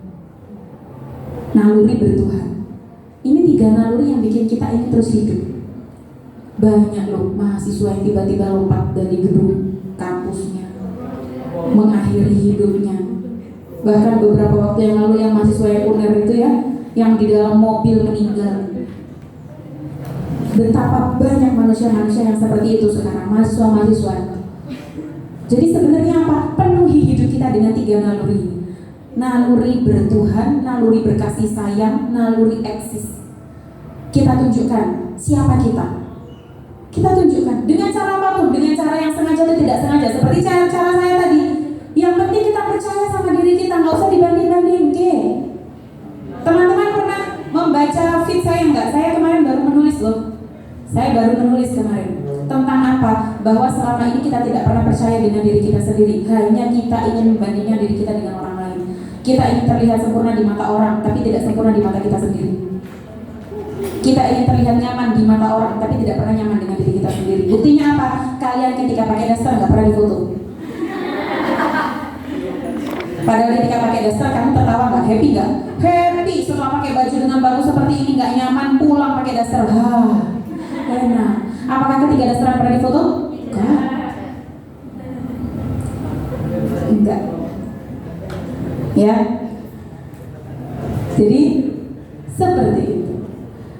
Naluri bertuhan. Ini 3 naluri yang bikin kita ingin terus hidup. Banyak loh mahasiswa yang tiba-tiba lompat dari gedung kampusnya, mengakhiri hidupnya. Bahkan beberapa waktu yang lalu yang mahasiswa yang UNER itu ya, yang di dalam mobil meninggal. Betapa banyak manusia-manusia yang seperti itu sekarang, mahasiswa-mahasiswa. Jadi sebenarnya apa? Penuhi hidup kita dengan 3 naluri. Naluri bertuhan, naluri berkasih sayang, naluri eksis. Kita tunjukkan siapa kita. Kita tunjukkan dengan cara apapun, dengan cara yang sengaja atau tidak sengaja. Seperti cara saya tadi. Yang penting kita percaya sama diri kita, nggak usah dibanding-banding. Teman-teman pernah membaca feed saya nggak? Saya kemarin baru menulis loh. Saya baru menulis kemarin tentang apa? Bahwa selama ini kita tidak pernah percaya dengan diri kita sendiri. Hanya kita ingin membandingkan diri kita dengan orang lain. Kita ingin terlihat sempurna di mata orang, tapi tidak sempurna di mata kita sendiri. Kita ingin terlihat nyaman di mata orang, tapi tidak pernah nyaman dengan diri kita sendiri. Buktinya apa? Kalian ketika pakai daster nggak pernah difoto. Padahal ketika pakai daster kamu tertawa nggak? Happy nggak? Happy. Setelah pakai baju dengan bagus seperti ini nggak nyaman, pulang pakai daster. Enak. Apakah ketika dasteran pernah difoto? Enggak. Ya. Jadi seperti itu.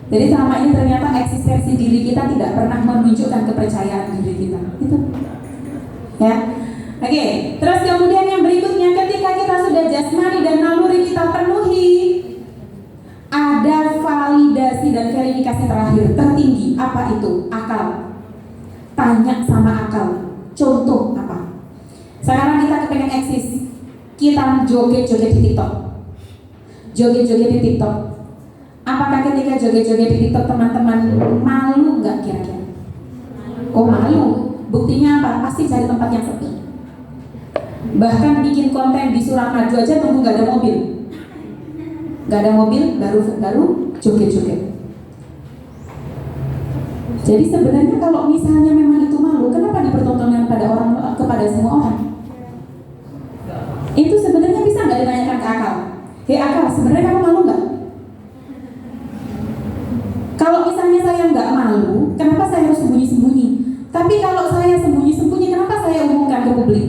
Jadi selama ini ternyata eksistensi diri kita tidak pernah menunjukkan kepercayaan diri kita. Itu. Ya. Oke, terus kemudian yang berikutnya, ketika kita sudah jasmani dan naluri kita penuhi, ada validasi dan verifikasi terakhir tertinggi. Apa itu? Akal. tanya sama akal. Contoh apa? Sekarang kita kepengen eksis, kita joget-joget di TikTok. Joget-joget di TikTok. Apakah ketika joget-joget di TikTok teman-teman malu nggak kira-kira? Oh malu. Buktinya apa? Pasti cari tempat yang sepi. Bahkan bikin konten di Suramadu aja tunggu nggak ada mobil. Nggak ada mobil, baru joget-joget. Jadi sebenarnya kalau misalnya memang itu malu, kenapa dipertontonkan kepada semua orang? Itu sebenarnya bisa nggak ditanyakan ke akal? Hei akal, sebenarnya kamu malu nggak? Kalau misalnya saya nggak malu, kenapa saya harus sembunyi-sembunyi? Tapi kalau saya sembunyi-sembunyi, kenapa saya umumkan ke publik?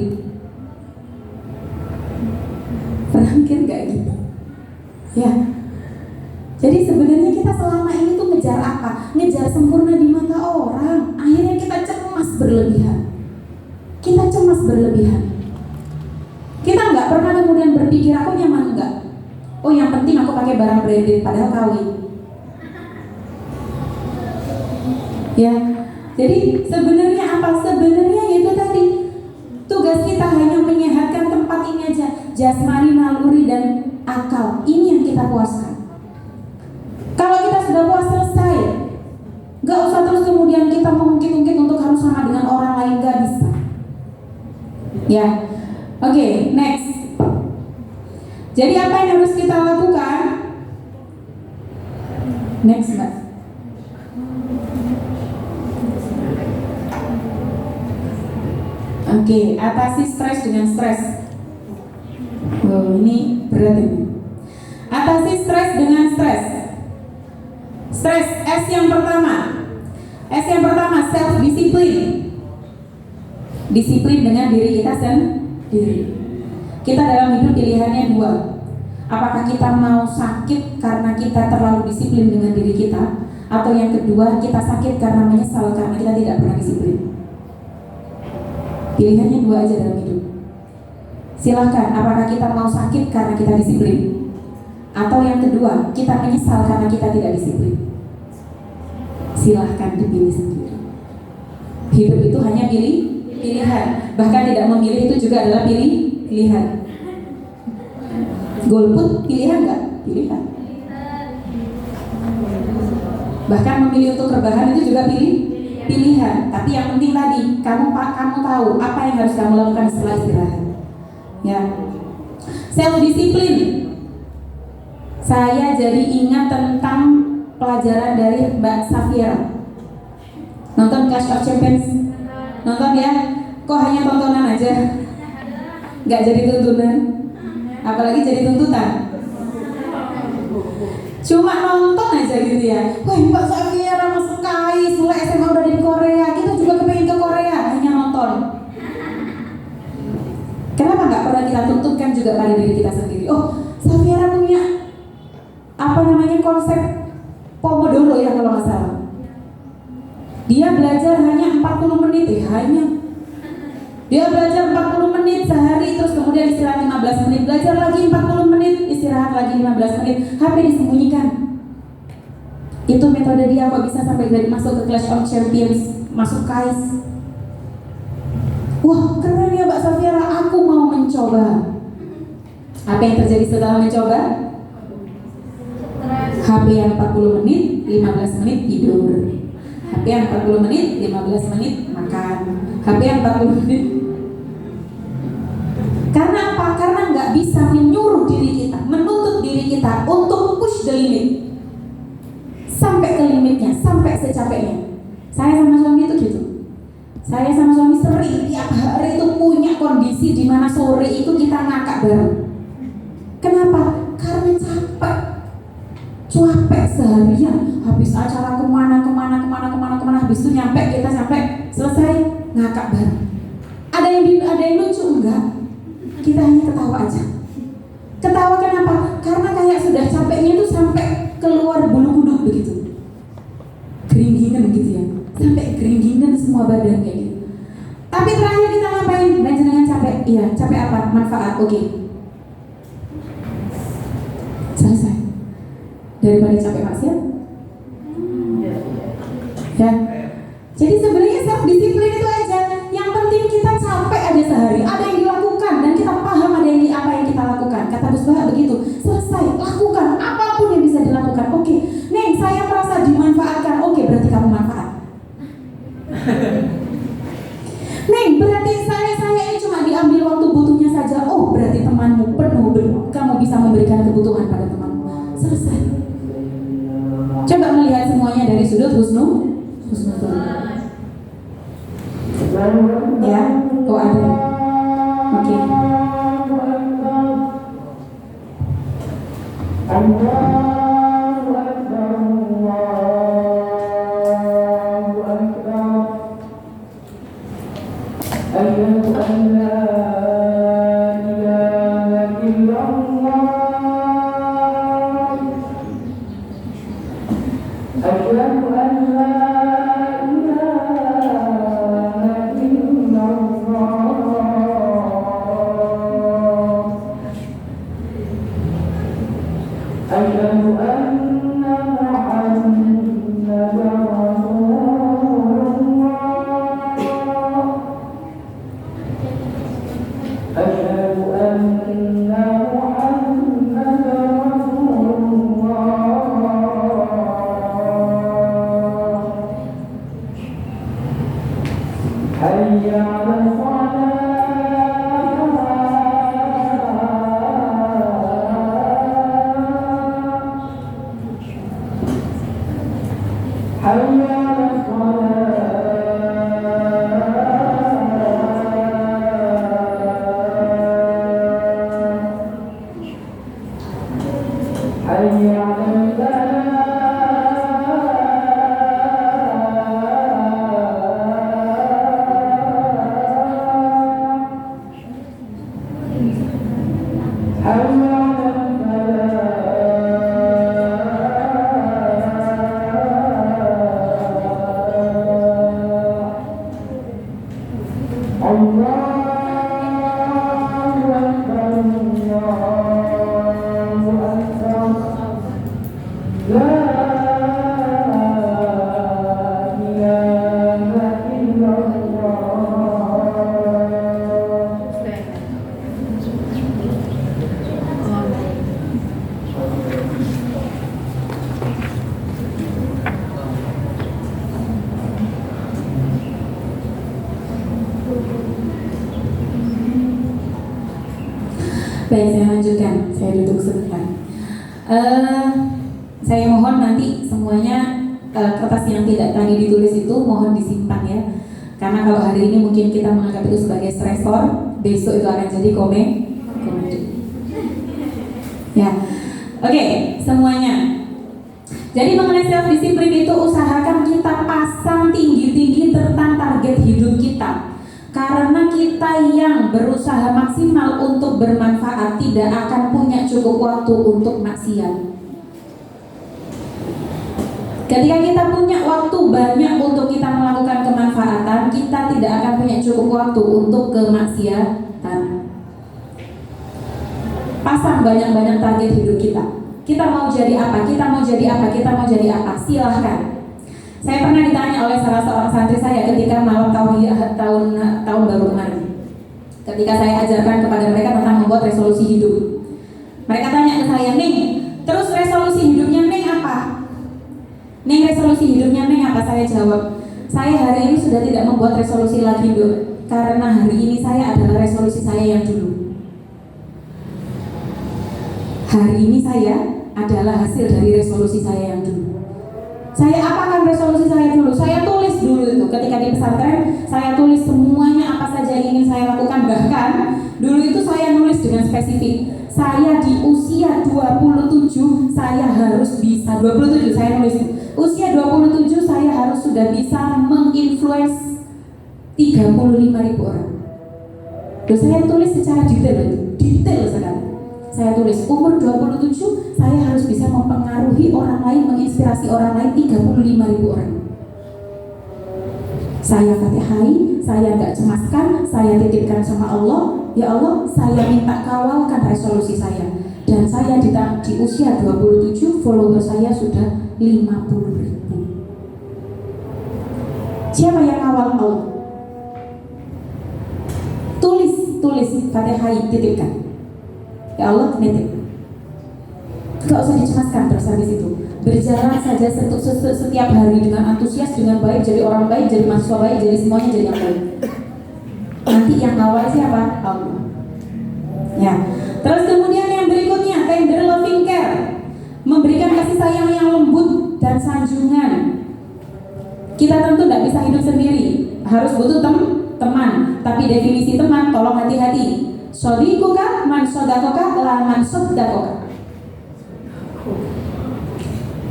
Pernah mikir nggak gitu? Ya. Jadi sebenarnya kita selama ini tuh ngejar apa? Ngejar sempurna di mata orang. Akhirnya kita cemas berlebihan. Kita cemas berlebihan. Kita nggak pernah kemudian berpikir aku nyaman nggak? Oh yang penting aku pakai barang branded padahal kawin. Ya. Jadi sebenarnya apa? Sebenarnya itu tadi tugas kita hanya menyehatkan tempat ini aja, jasmani, naluri dan akal. Ini yang kita puaskan. Kalau kita sudah puas selesai, gak usah terus kemudian kita mengungkit-ungkit untuk harus sama dengan orang lain, gak bisa. Ya, oke, next. Jadi apa yang harus kita lakukan? Next, Mbak. Oke, atasi stres dengan stres. Oh, ini berat ini. Atasi stres dengan stres. Stres, S yang pertama self disiplin. Disiplin dengan diri kita sendiri. Kita dalam hidup pilihannya dua. Apakah kita mau sakit karena kita terlalu disiplin dengan diri kita, atau yang kedua kita sakit karena menyesal karena kita tidak pernah disiplin. Pilihannya dua aja dalam hidup. Silahkan, apakah kita mau sakit karena kita disiplin, atau yang kedua kita menyesal karena kita tidak disiplin. Silahkan dipilih sendiri. Hidup itu hanya pilihan. Bahkan tidak memilih itu juga adalah pilihan. Golput pilihan nggak? Pilihan. Bahkan memilih untuk rebahan itu juga pilihan. Tapi yang penting tadi kamu tahu apa yang harus kamu lakukan setelah istirahat. Ya. Self disiplin. Saya jadi ingat tentang pelajaran dari Mbak Safiera. Nonton Clash of Champions? Nonton ya? Kok hanya tontonan aja? Nggak jadi tuntunan? Apalagi jadi tuntutan? Cuma nonton aja gitu ya. Wah Mbak Safiera masuk KAIS, mulai SMA udah di Korea. Kita juga kepengen ke Korea, hanya nonton. Kenapa nggak pernah kita tuntutkan juga pada diri kita sendiri? Oh, Safiera punya konsep Pomodoro ya kalau nggak salah. Dia belajar hanya 40 menit Dia belajar 40 menit sehari, terus kemudian istirahat 15 menit, belajar lagi 40 menit, istirahat lagi 15 menit, HP disembunyikan. Itu metode dia kok bisa sampai jadi masuk ke Clash of Champions, masuk KAIS. Wah keren ya Mbak Safiera, aku mau mencoba. Apa yang terjadi setelah mencoba? HP yang 40 menit, 15 menit tidur. HP yang 40 menit, 15 menit makan. HP yang 40 menit. Karena apa? Karena nggak bisa menyuruh diri kita, menuntut diri kita untuk push the limit. Sampai ke limitnya, sampai secapeknya. Saya sama suami itu gitu. Saya sama suami sering tiap hari itu punya kondisi di mana sore itu kita ngakak bareng. Kenapa? Karena capek seharian, habis acara kemana, habis itu kita sampai selesai ngakak bareng. Ada yang lucu enggak? Kita hanya ketawa aja. Ketawa kenapa? Karena kayak sudah capeknya itu sampai keluar bulu kuduk begitu, geringgingan gitu ya, sampai geringgingan semua badan kayak gitu. Tapi terakhir kita ngapain? Dengan capek, iya capek apa? Manfaat, oke. Selesai. Daripada capek maksiat. Ya. Jadi sebenarnya self disiplin selesai, lakukan apapun yang bisa dilakukan. Oke, Neng, saya merasa dimanfaatkan. Oke, berarti kamu manfaat. Neng, berarti saya ini cuma diambil waktu butuhnya saja. Oh, berarti temanmu penuh, kamu bisa memberikan kebutuhan pada temanmu. Selesai. Coba melihat semuanya dari sudut husnuzon. Ya, kok ada? Oke. Baik, saya lanjutkan. Saya duduk sebentar. Saya mohon nanti semuanya kertas yang tidak tadi ditulis itu mohon disimpan ya. Karena kalau hari ini mungkin kita menganggap itu sebagai stresor, besok itu akan jadi komedi. Ya, oke, semuanya. Jadi mengenai self disiplin itu usahakan kita pasang tinggi-tinggi tentang target hidup kita. Karena kita yang berusaha maksimal untuk bermanfaat tidak akan punya cukup waktu untuk maksiat. Ketika kita punya waktu banyak untuk kita melakukan kemanfaatan, kita tidak akan punya cukup waktu untuk kemaksiatan. Pasang banyak-banyak target hidup kita. Kita mau jadi apa? Kita mau jadi apa? Kita mau jadi apa? Silahkan. Saya pernah ditanya oleh salah seorang santri saya ketika malam tahun baru kemarin. Ketika saya ajarkan kepada mereka tentang membuat resolusi hidup. Mereka tanya ke saya, Neng, terus resolusi hidupnya Neng apa? Neng, resolusi hidupnya Neng apa? Saya jawab, saya hari ini sudah tidak membuat resolusi lagi, Dok. Karena hari ini saya adalah resolusi saya yang dulu. Hari ini saya adalah hasil dari resolusi saya yang dulu. Saya apakan resolusi saya dulu? Saya tulis dulu itu. Ketika di pesantren, saya tulis semuanya apa saja yang ingin saya lakukan. Bahkan dulu itu saya nulis dengan spesifik. Saya di usia 27, saya harus bisa 27, saya nulis. Usia 27 saya harus sudah bisa menginfluence 35.000 orang. Terus saya tulis secara detail sekali. Saya tulis umur 27 saya harus bisa mempengaruhi orang lain, menginspirasi orang lain 35.000 orang. Saya fatihai, saya gak cemaskan, saya titipkan sama Allah. Ya Allah, saya minta kawalkan resolusi saya. Dan saya di usia 27 follower saya sudah 50.000. Siapa yang kawal? Allah. Tulis fatihai, titipkan. Ya Allah, nitip. Gak usah dicemaskan terus habis itu. Berjalan saja setiap hari dengan antusias, dengan baik, jadi orang baik, jadi mahasiswa baik, jadi semuanya jadi yang baik. Nanti yang ngawal siapa? Allah. Ya. Terus kemudian yang berikutnya, tender loving care, memberikan kasih sayang yang lembut dan sanjungan. Kita tentu tidak bisa hidup sendiri, harus butuh teman. Tapi definisi teman, tolong hati-hati. Sodikuka man sodakoka la man sodakoka.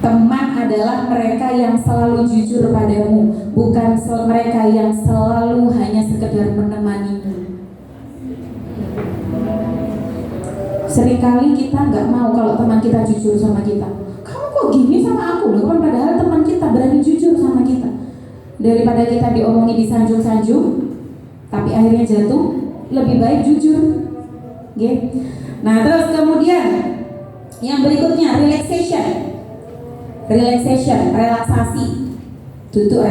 Teman adalah mereka yang selalu jujur padamu, bukan mereka yang selalu hanya sekedar menemanimu. Seringkali kita nggak mau kalau teman kita jujur sama kita. Kamu kok gini sama aku loh, kan padahal teman kita berani jujur sama kita. Daripada kita diomongi disanjung-sanjung, tapi akhirnya jatuh, lebih baik jujur. Okay? Nah terus kemudian yang berikutnya relaxation, relaksasi, duduk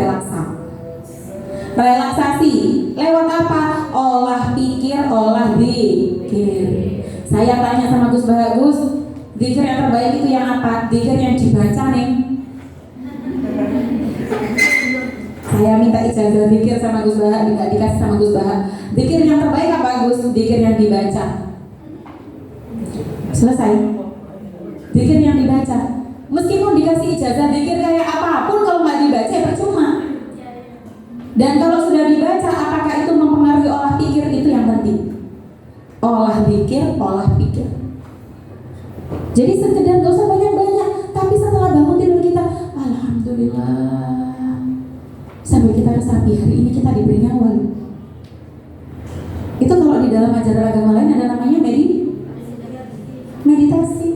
relaksasi lewat apa? Olah pikir, olah zikir. Saya tanya sama Gus Bagus, zikir yang terbaik itu yang apa? Zikir yang dibaca nih. Saya minta ijazah zikir sama Gus Baha, nggak dikasih sama Gus Baha. Zikir yang terbaik apa Gus? Zikir yang dibaca. Selesai. Zikir yang dibaca. Meskipun dikasih ijazah zikir kayak apapun, kalau nggak dibaca ya percuma. Dan kalau sudah dibaca, apakah itu mempengaruhi olah pikir? Itu yang penting. Olah zikir, olah pikir. Jadi sekedar gak usah banyak-banyak, tapi setelah bangun tidur kita, alhamdulillah, sambil kita resapi hari ini kita diberi nyawa. Itu kalau di dalam ajaran agama lain ada namanya meditasi.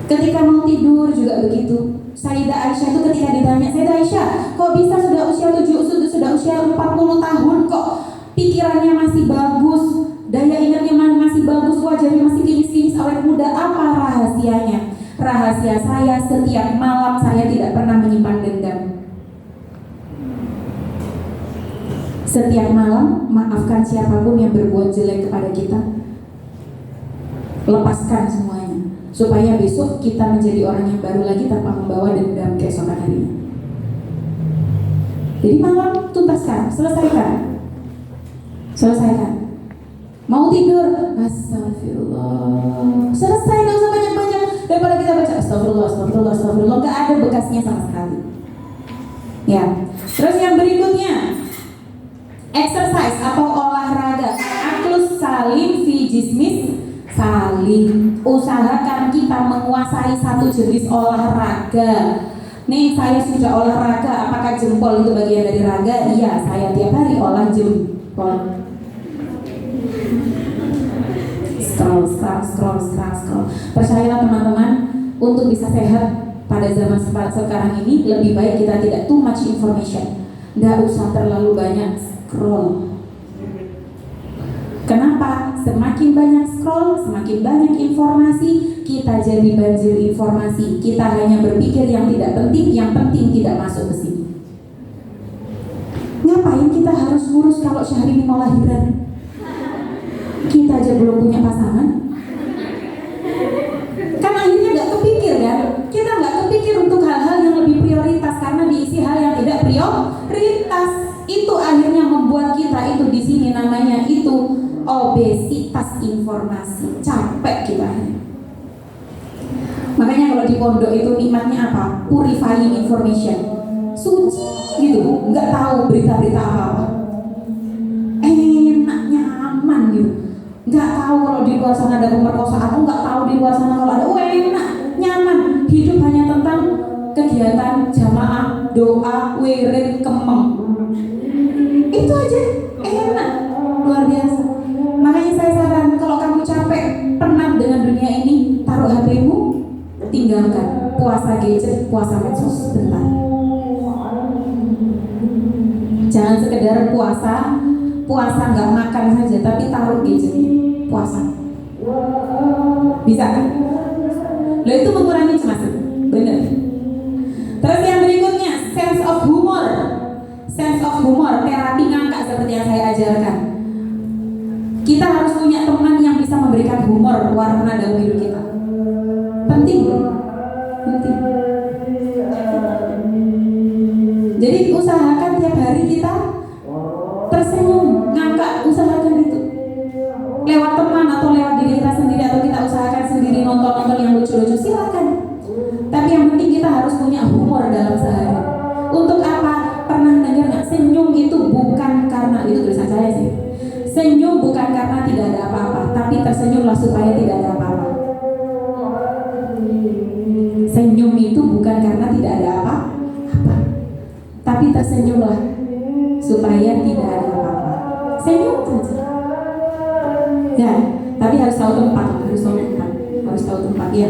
Ketika mau tidur juga begitu. Sayyidah Aisyah itu ketika ditanya, Sayyidah Aisyah, kok bisa sudah usia 40 tahun kok pikirannya masih bagus, daya ingatnya masih bagus, wajahnya masih kinis-kinis awet muda, apa rahasianya? Rahasia saya, setiap malam saya tidak pernah menyimpan dendam. Setiap malam maafkan siapapun yang berbuat jelek kepada kita. Lepaskan semuanya, supaya besok kita menjadi orang yang baru lagi tanpa membawa dendam keesokan harinya. Jadi malam tuntaskan, selesaikan. Mau tidur, astagfirullah, selesai, gak usah banyak-banyak. Daripada kita baca astagfirullah, gak ada bekasnya sama sekali. Ya. Terus yang berikutnya, exercise atau olahraga. Aklus salim fi jismis salim. Usahakan kita menguasai satu jenis olahraga. Nih saya sudah olahraga, apakah jempol itu bagian dari raga? Iya, saya tiap hari olah jempol. Scroll. Percayalah teman-teman, untuk bisa sehat pada zaman sekarang ini lebih baik kita tidak too much information. Nggak usah terlalu banyak scroll. Kenapa? Semakin banyak scroll, semakin banyak informasi, kita jadi banjir informasi. Kita hanya berpikir yang tidak penting, yang penting tidak masuk ke sini. Ngapain kita harus ngurus kalau Syahrini mau lahiran? Kita aja belum punya pasangan. Kan akhirnya nggak kepikir kan? Kita nggak kepikir untuk hal-hal yang lebih prioritas karena diisi hal yang tidak prioritas. Itu akhirnya membuat kita itu di sini namanya itu obesitas informasi. Capek kita. Makanya kalau di pondok itu nikmatnya apa? Purifying information. Suci gitu, nggak tahu berita-berita apa-apa. Enak, nyaman gitu. Nggak tahu kalau di luar sana ada pemerkosaan, nggak tahu di luar sana kalau ada enak, nyaman. Hidup hanya tentang kegiatan jamaah, doa, wirid, kemeng. Itu aja enak, luar biasa. Makanya saya saran, kalau kamu capek, penat dengan dunia ini, taruh HP-mu, tinggalkan. Puasa gadget, puasa medsos sebentar. Jangan sekedar puasa nggak makan saja, tapi taruh gadgetnya, puasa. Bisa kan? Loh, itu mengurangi cemas, bener. Terus yang berikutnya, sense of humor, terapi ngangkat seperti yang saya ajarkan. Kita harus punya teman yang bisa memberikan humor, warna dalam hidup kita. Penting. Jadi usahakan tiap hari kita tersenyum, ngangkat, usahakan itu. Lewat teman atau lewat diri kita sendiri, atau kita usahakan sendiri nonton-nonton yang lucu-lucu, silakan. Tapi yang penting kita harus punya humor dalam sehari. Untuk apa? Pernah dengar nggak? Senyum itu bukan karena, itu tulisan saya sih. Senyum bukan karena tidak ada apa-apa, tapi tersenyumlah supaya tidak ada apa-apa. Senyum itu bukan karena tidak ada apa-apa, tapi tersenyumlah supaya tidak ada apa-apa. Senyum saja. Ya, tapi harus tahu tempat, harus tahu tempat ya.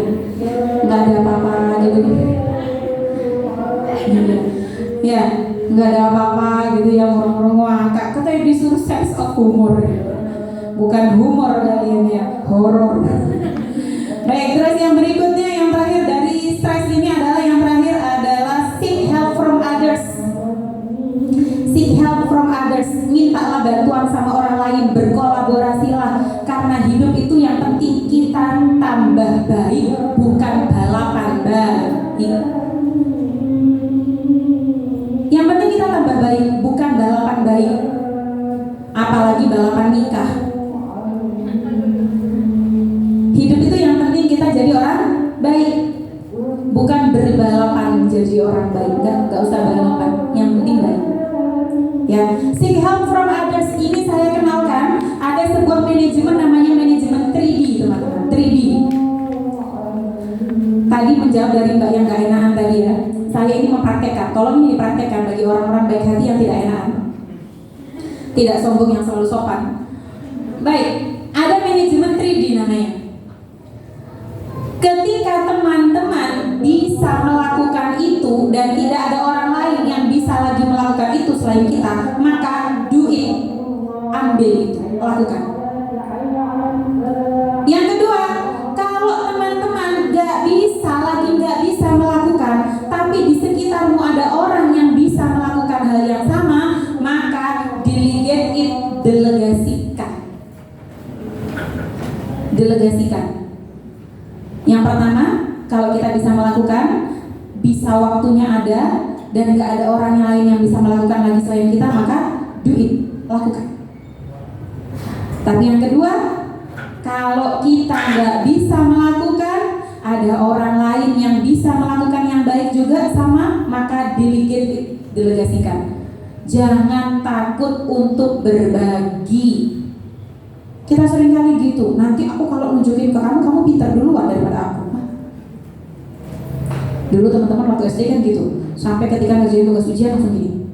Nggak ada apa-apa gitu. Ya, nggak ada apa-apa gitu ya, murung-murung ngakak. Katanya disuruh sense of humor, bukan humor kalian ya, horor. Baik, terus yang berikutnya, yang terakhir dari stress ini adalah, yang terakhir adalah seek help from others. Seek help from others, mintalah bantuan sama orang lain, berkolaborasilah, karena hidup itu yang penting kita tambah baik, bukan balapan baik. Yang penting kita tambah baik, bukan balapan baik. Apalagi balapan nikah. Hidup itu yang penting kita jadi orang baik, bukan berbalapan jadi orang baik. Enggak usah balapan, yang penting baik. Ya, seek help from others ini saya kenalkan, ada sebuah manajemen namanya manajemen 3D, teman-teman. 3D. Tadi menjawab dari Mbak yang gak enakan tadi ya. Saya ini mempraktekkan, tolong ini dipraktekkan bagi orang-orang baik hati yang tidak enakan, tidak sombong, yang selalu sopan. Baik, ada manajemen 3D namanya. Ketika teman-teman bisa melakukan itu dan tidak ada orang lain yang bisa lagi melakukan itu selain kita, maka do it, ambil itu, lakukan. Yang kedua, kalau teman-teman nggak bisa melakukan, tapi di sekitarmu ada orang yang bisa melakukan hal yang sama, maka delegate it, delegasikan. Yang pertama, kalau kita bisa melakukan, bisa waktunya ada, dan nggak ada orang yang lain yang bisa melakukan lagi selain kita, maka do it, lakukan. Tapi yang kedua, kalau kita nggak bisa melakukan, ada orang lain yang bisa melakukan yang baik juga sama, maka delegate it, delegasikan. Jangan takut untuk berbagi. Kita sering kali gitu, nanti aku kalau nunjukin ke kamu, kamu pintar duluan daripada aku. Dulu teman-teman waktu SD kan gitu, sampai ketika ngerjain tugas ujian langsung gini.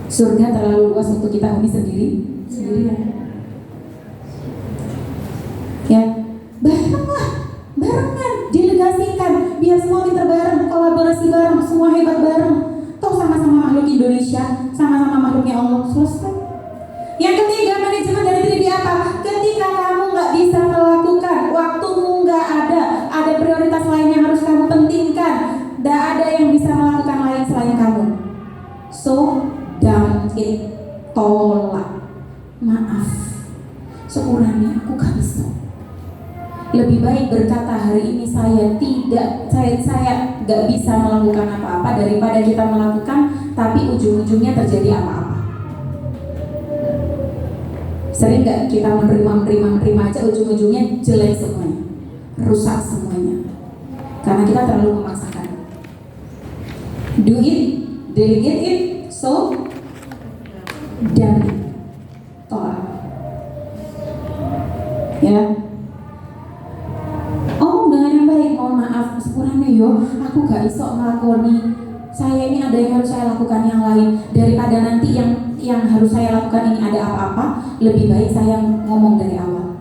Surga terlalu luas untuk kita huni sendirian. Ya, barengan, delegasikan, biar semua pintar bareng, kolaborasi bareng, semua hebat bareng. Toh sama-sama makhluk Indonesia, sama-sama makhluknya Allah, selesai. Yang ketiga, manajemen dari diri apa? Ketika kamu nggak bisa melakukan, waktumu nggak ada prioritas lain yang harus kamu pentingkan, nggak ada yang bisa melakukan lain selain kamu. So, dump it, tolak. Maaf, sekurangnya aku gak bisa. Lebih baik berkata hari ini saya gak bisa melakukan apa-apa, daripada kita melakukan tapi ujung-ujungnya terjadi apa-apa. Sering gak kita menerima aja, ujung-ujungnya jelek semuanya, rusak semuanya, karena kita terlalu memaksakan. Do it, delegate it, so dan tolak. Ya. Oh, dengan yang baik, mohon maaf, sepurane yo, aku gak iso ngelakoni. Saya ini ada yang harus saya lakukan yang lain, daripada nanti yang harus saya lakukan ini ada apa-apa, lebih baik saya ngomong dari awal.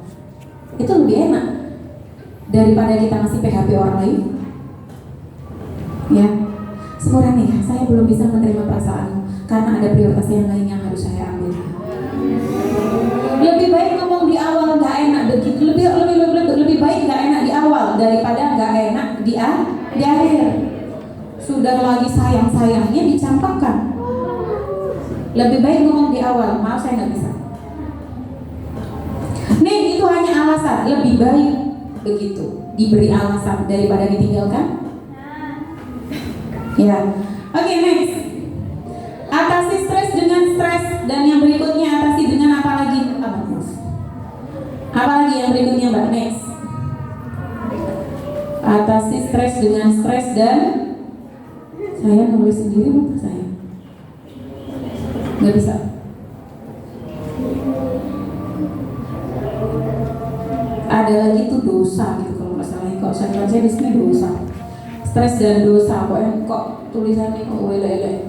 Itu lebih enak daripada kita masih PHP orang lain. Ya, sepurane ya, saya belum bisa menerima perasaanmu karena ada prioritas yang lain yang harus saya ambil. Lebih baik ngomong di awal nggak enak begitu, lebih baik nggak enak di awal daripada nggak enak di akhir. Sudah lagi sayangnya dicampakkan. Lebih baik ngomong di awal, maaf saya nggak bisa. Nih, itu hanya tanya alasan, lebih baik begitu, diberi alasan daripada ditinggalkan. Ya, oke, next. Atasi stres dengan stres, dan yang berikutnya atasi dengan apa lagi? Apa lagi yang berikutnya, Mbak? Next. Atasi stres dengan stres, dan saya nulis sendiri lupa saya. Nggak bisa. Ada lagi tuh dosa gitu kalau nggak salah. Kok saya di sini dosa. Stres dan dosa, kok tulisannya kok lele.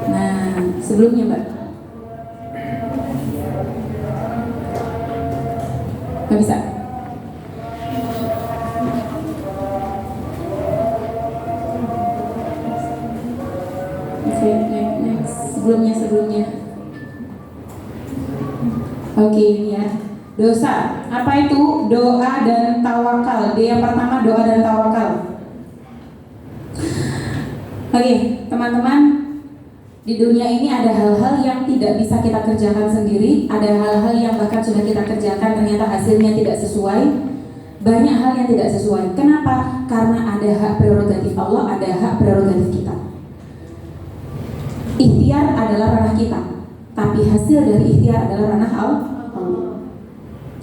Nah, sebelumnya Mbak. Nggak bisa. Oke, next. Sebelumnya. Oke, ini ya. Dosa, apa itu? Doa dan tawakal. Yang pertama, doa dan tawakal. Oke, teman-teman, di dunia ini ada hal-hal yang tidak bisa kita kerjakan sendiri. Ada hal-hal yang bahkan sudah kita kerjakan ternyata hasilnya tidak sesuai. Banyak hal yang tidak sesuai. Kenapa? Karena ada hak prerogatif Allah, ada hak prerogatif kita. Ikhtiar adalah ranah kita, tapi hasil dari ikhtiar adalah ranah Allah.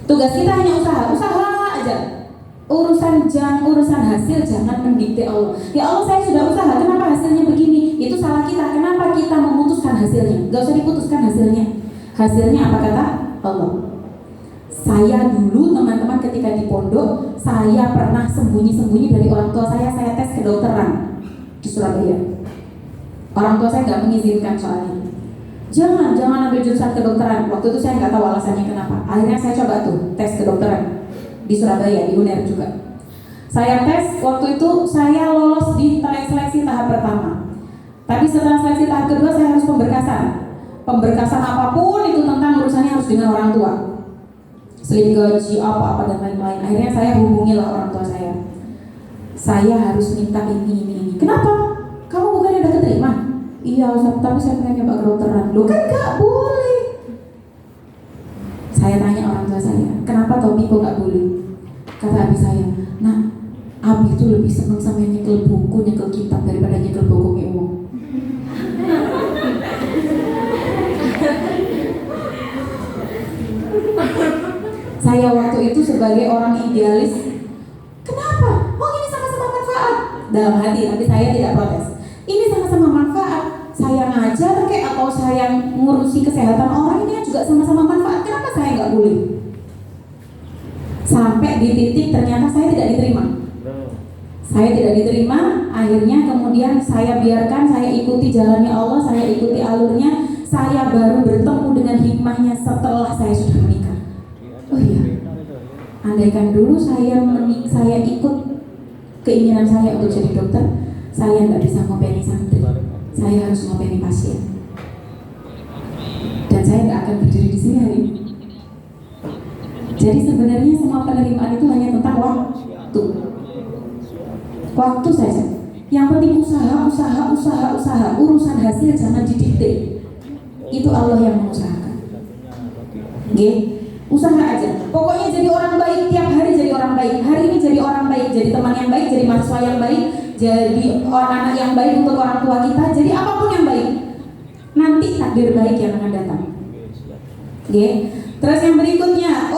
Tugas kita hanya usaha aja. Urusan hasil jangan mendikte Allah. Ya Allah, saya sudah usaha, kenapa hasilnya begini? Itu salah kita. Kenapa kita memutuskan hasilnya? Gak usah diputuskan hasilnya. Hasilnya apa kata Allah? Saya dulu, teman-teman, ketika di pondok, saya pernah sembunyi-sembunyi dari orang tua saya tes kedokteran di Surabaya. Orang tua saya gak mengizinkan soalnya. Jangan ambil jurusan kedokteran. Waktu itu saya nggak tahu alasannya kenapa. Akhirnya saya coba tuh tes kedokteran di Surabaya, di UNER juga. Saya tes, waktu itu saya lolos di seleksi tahap pertama. Tapi setelah seleksi tahap kedua saya harus pemberkasan. Pemberkasan apapun itu tentang urusannya harus dengan orang tua. Slip gaji apa dan lain-lain. Akhirnya saya hubungilah orang tua saya. Saya harus minta ini. Kenapa? Kamu bukannya udah keterima? Iya, tapi saya pengen nyoba kedokteran. Loh kan gak boleh. Saya tanya orang tua saya, kenapa Tobi kok gak boleh? Kata abi saya, nah, abi itu lebih seneng sama nyekel buku, nyekel kitab daripada nyekel buku umum. Saya waktu itu sebagai orang idealis, kenapa? Oh, ini sama-sama manfaat. Dalam hati, tapi saya tidak protes. Ini sama-sama manfaat. Saya ngajar kayak atau saya ngurusi kesehatan orang, ini juga sama-sama manfaat. Kenapa saya nggak boleh? Sampai di titik ternyata saya tidak diterima. Saya tidak diterima. Akhirnya kemudian saya biarkan, saya ikuti jalannya Allah, saya ikuti alurnya. Saya baru bertemu dengan hikmahnya setelah saya sudah menikah. Oh iya, andaikan dulu saya ikut keinginan saya untuk jadi dokter, saya nggak bisa ngopeni santri. Saya harus ngopeni pasien, dan saya nggak akan berdiri di sini hari ini. Jadi sebenarnya semua penerimaan itu hanya tentang waktu saja. Yang penting usaha. Urusan hasil jangan didikte. Itu Allah yang mengusahakan. Oke, usaha aja. Pokoknya jadi orang baik, tiap hari jadi orang baik. Hari ini jadi orang baik, jadi teman yang baik, jadi mahasiswa yang baik, jadi orang anak yang baik untuk orang tua kita, jadi apapun yang baik. Nanti takdir baik yang akan datang. Oke. Terus yang berikutnya,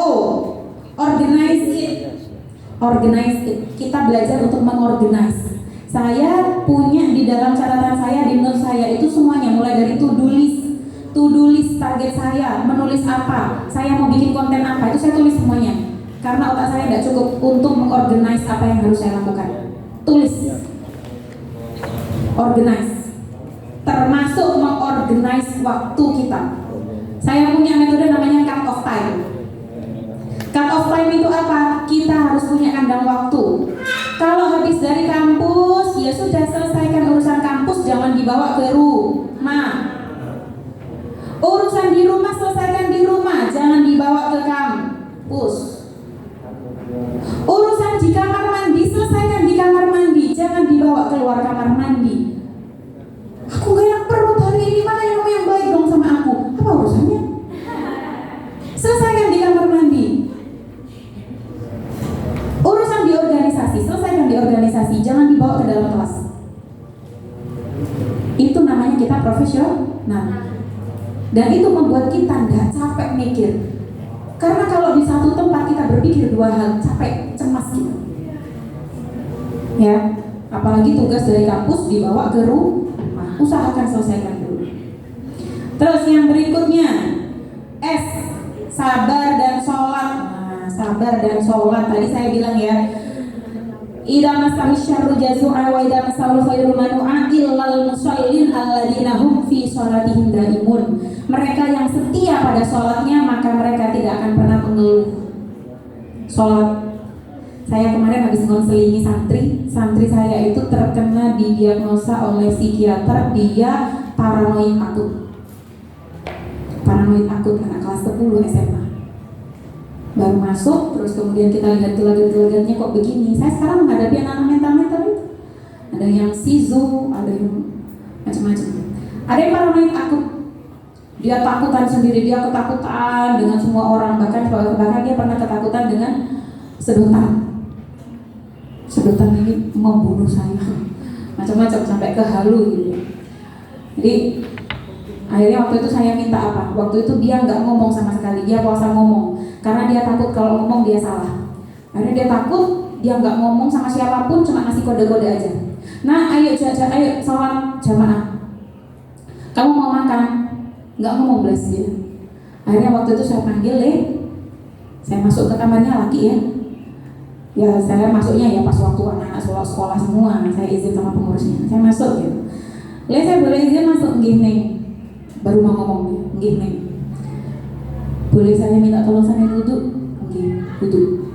organize it. Kita belajar untuk mengorganize. Saya punya di dalam catatan saya, di note saya itu semuanya, mulai dari to-do list target saya, menulis apa, saya mau bikin konten apa, itu saya tulis semuanya. Karena otak saya tidak cukup untuk mengorganize apa yang harus saya lakukan. Tulis. Organize. Termasuk mengorganize waktu kita. Saya punya metode namanya cut off time. Cut off time itu apa? Kita harus punya kandang waktu. Kalau habis dari kampus, ya sudah, selesaikan urusan kampus, jangan dibawa ke rumah. Urusan di rumah selesaikan di rumah, jangan dibawa ke kampus. Urusan di kamar mandi selesaikan di kamar mandi, jangan dibawa keluar kamar mandi. Aku gak enak perut hari ini, mana yang baik dong sama aku? Apa urusannya? Selesaikan di kamar mandi. bawa ke dalam kelas. Itu namanya kita profesional. Dan itu membuat kita nggak capek mikir. Karena kalau di satu tempat kita berpikir dua hal, capek, cemas kita. Ya, apalagi tugas dari kampus dibawa ke rumah, usahakan selesaikan dulu. Terus yang berikutnya, S, sabar dan sholat. Nah, sabar dan sholat tadi saya bilang ya. Idza massahu syarru jazu'a wa idza massahu khairu manu'a illal musallin alladzina hum fi sholatihim daimun. Mereka yang setia pada sholatnya maka mereka tidak akan pernah mengeluh. Sholat. Saya kemarin habis ngonselingi santri saya itu terkena didiagnosa oleh psikiater dia paranoid akut. Paranoid akut anak kelas 10 SMA. Baru masuk, terus kemudian kita lihat gelagat-gelagatnya kok begini. Saya sekarang menghadapi anak-anak mental-mental itu. Ada yang sizu, ada yang macam-macam. Ada yang paranoid akut. Dia takutan sendiri, dia ketakutan dengan semua orang. Bahkan dia pernah ketakutan dengan sedotan. Sedotan ini membunuh saya. Macam-macam sampai ke halu gitu. Jadi akhirnya waktu itu saya minta apa? Waktu itu dia nggak ngomong sama sekali, dia puasa ngomong. Karena dia takut kalau ngomong dia salah. Akhirnya dia takut, dia nggak ngomong sama siapapun, cuma ngasih kode-kode aja. Nah, ayo salam jamaah. Kamu mau makan? Nggak ngomong belas dia. Akhirnya waktu itu saya panggil, saya masuk ke kamarnya lagi ya. Ya saya masuknya ya pas waktu anak-anak sekolah semua, saya izin sama pengurusnya. Saya masuk gitu. Saya boleh izin masuk gini. Baru mau ngomong gini. Boleh saya minta tolong sampai wudhu? Nggih, wudhu.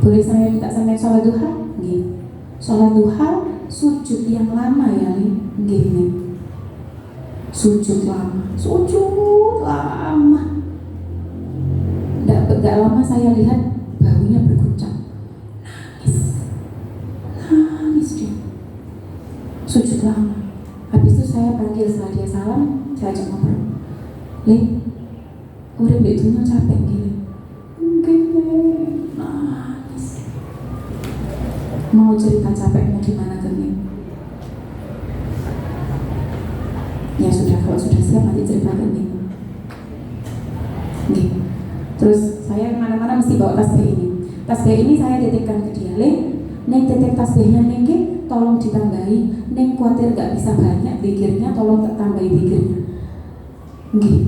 Boleh saya minta sampai sholat duha? Nggih. Sholat duha sujud yang lama ya, nggih nih. Sujud lama. Nggak lama saya lihat bahunya berguncang. Nangis dia. Sujud lama. Habis itu saya panggil setelah dia salam, saya ajak ngobrol. Urip itu capek gini. Nangis. Mau cerita capeknya gimana ke nih? Ya sudah, kalau sudah siap nanti cerita ke nih. Nih. Terus saya kemana-mana mesti bawa tasbih ini. Tasbih ini saya titipkan ke dia. Neng titip tasbihnya neng, tolong ditambahi. Neng khawatir gak bisa banyak zikirnya, tolong tambahi zikirnya. Nggih.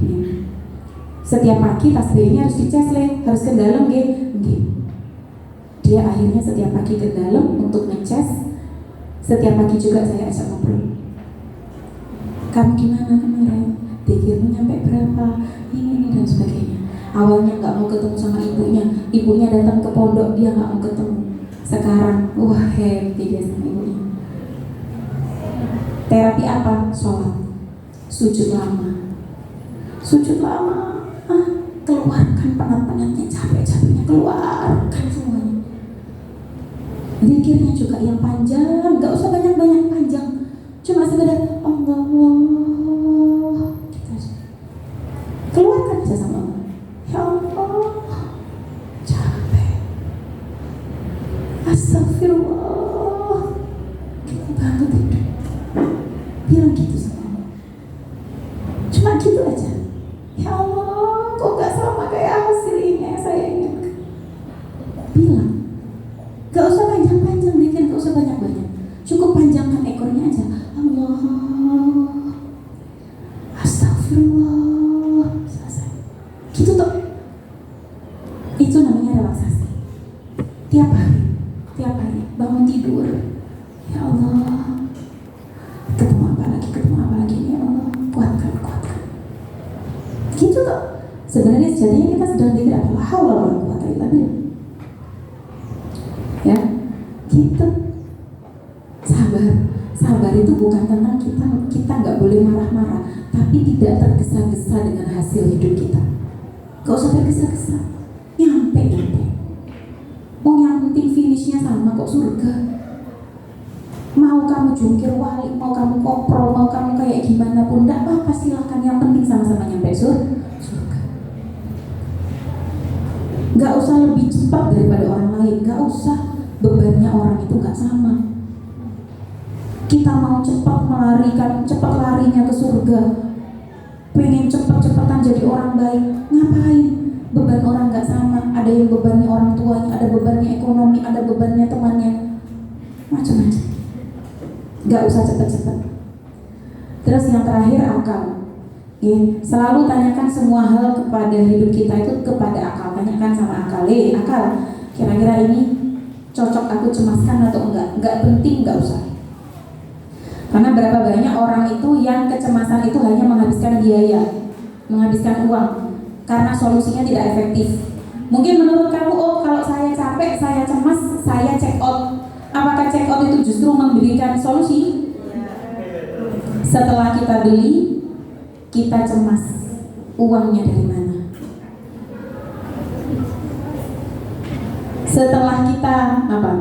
Setiap pagi tasbihnya harus dicas, harus ke dalam, nggih. Dia akhirnya setiap pagi ke dalam untuk ngecas. Setiap pagi juga saya ajak ngobrol. Kamu gimana kemarin? Zikirmu nyampe berapa? Ini dan sebagainya. Awalnya nggak mau ketemu sama ibunya datang ke pondok dia nggak mau ketemu. Sekarang, wah happy dia sama ibunya. Terapi apa? Sholat, sujud lama. Keluarkan penat-penatnya, capek-capeknya, keluarkan semuanya. Zikirnya juga yang panjang, nggak usah banyak-banyak panjang, cuma sekedar Allah, gitu aja. Keluarkan aja sama Allah. Ya Allah, capek. Astagfirullah, gitu banget hidup. Bilang gitu sama Allah. Cuma gitu aja. Ya Allah, kok gak sama kayak hasil ini yang saya inginkan. Bilang, gak usah panjang-panjang bikin, gak usah banyak-banyak. Cukup panjangkan ekornya aja. Allah, astagfirullah, selesai. Gitu toh. Itu namanya relaksasi. Tiap hari bangun tidur. Ya Allah, ketemu apa lagi ya Allah, kuatkan. Gitu toh. Sebenarnya sejatinya kita sedang dikir adalah haula wala quwata illa billah. Ya, gitu. Sabar itu bukan tentang kita nggak boleh marah-marah, tapi tidak tergesa-gesa dengan hasil hidup kita. Gak usah tergesa-gesa, nyampe. Oh yang penting finishnya sama kok, surga. Mau kamu jungkir balik, mau kamu koprol, mau kamu kayak gimana pun enggak apa-apa, silahkan. Yang penting sama-sama nyampe surga. Gak usah lebih cepat daripada orang lain, gak usah. Bebannya orang itu gak sama. Kita mau cepat larinya ke surga, pengen cepat-cepatan jadi orang baik. Ngapain? Beban orang nggak sama. Ada yang bebannya orang tuanya, ada bebannya ekonomi, ada bebannya temannya, macam-macam. Nggak usah cepat-cepat. Terus yang terakhir, akal. Selalu tanyakan semua hal kepada hidup kita itu kepada akal. Tanyakan sama akal. Akal, kira-kira ini cocok aku cemaskan atau enggak? Enggak penting, enggak usah. Karena berapa banyak orang itu yang kecemasan itu hanya menghabiskan biaya, menghabiskan uang, karena solusinya tidak efektif. Mungkin menurut kamu, oh kalau saya capek, saya cemas, saya check out. Apakah check out itu justru memberikan solusi? Setelah kita beli, kita cemas, uangnya dari mana? Setelah kita apa?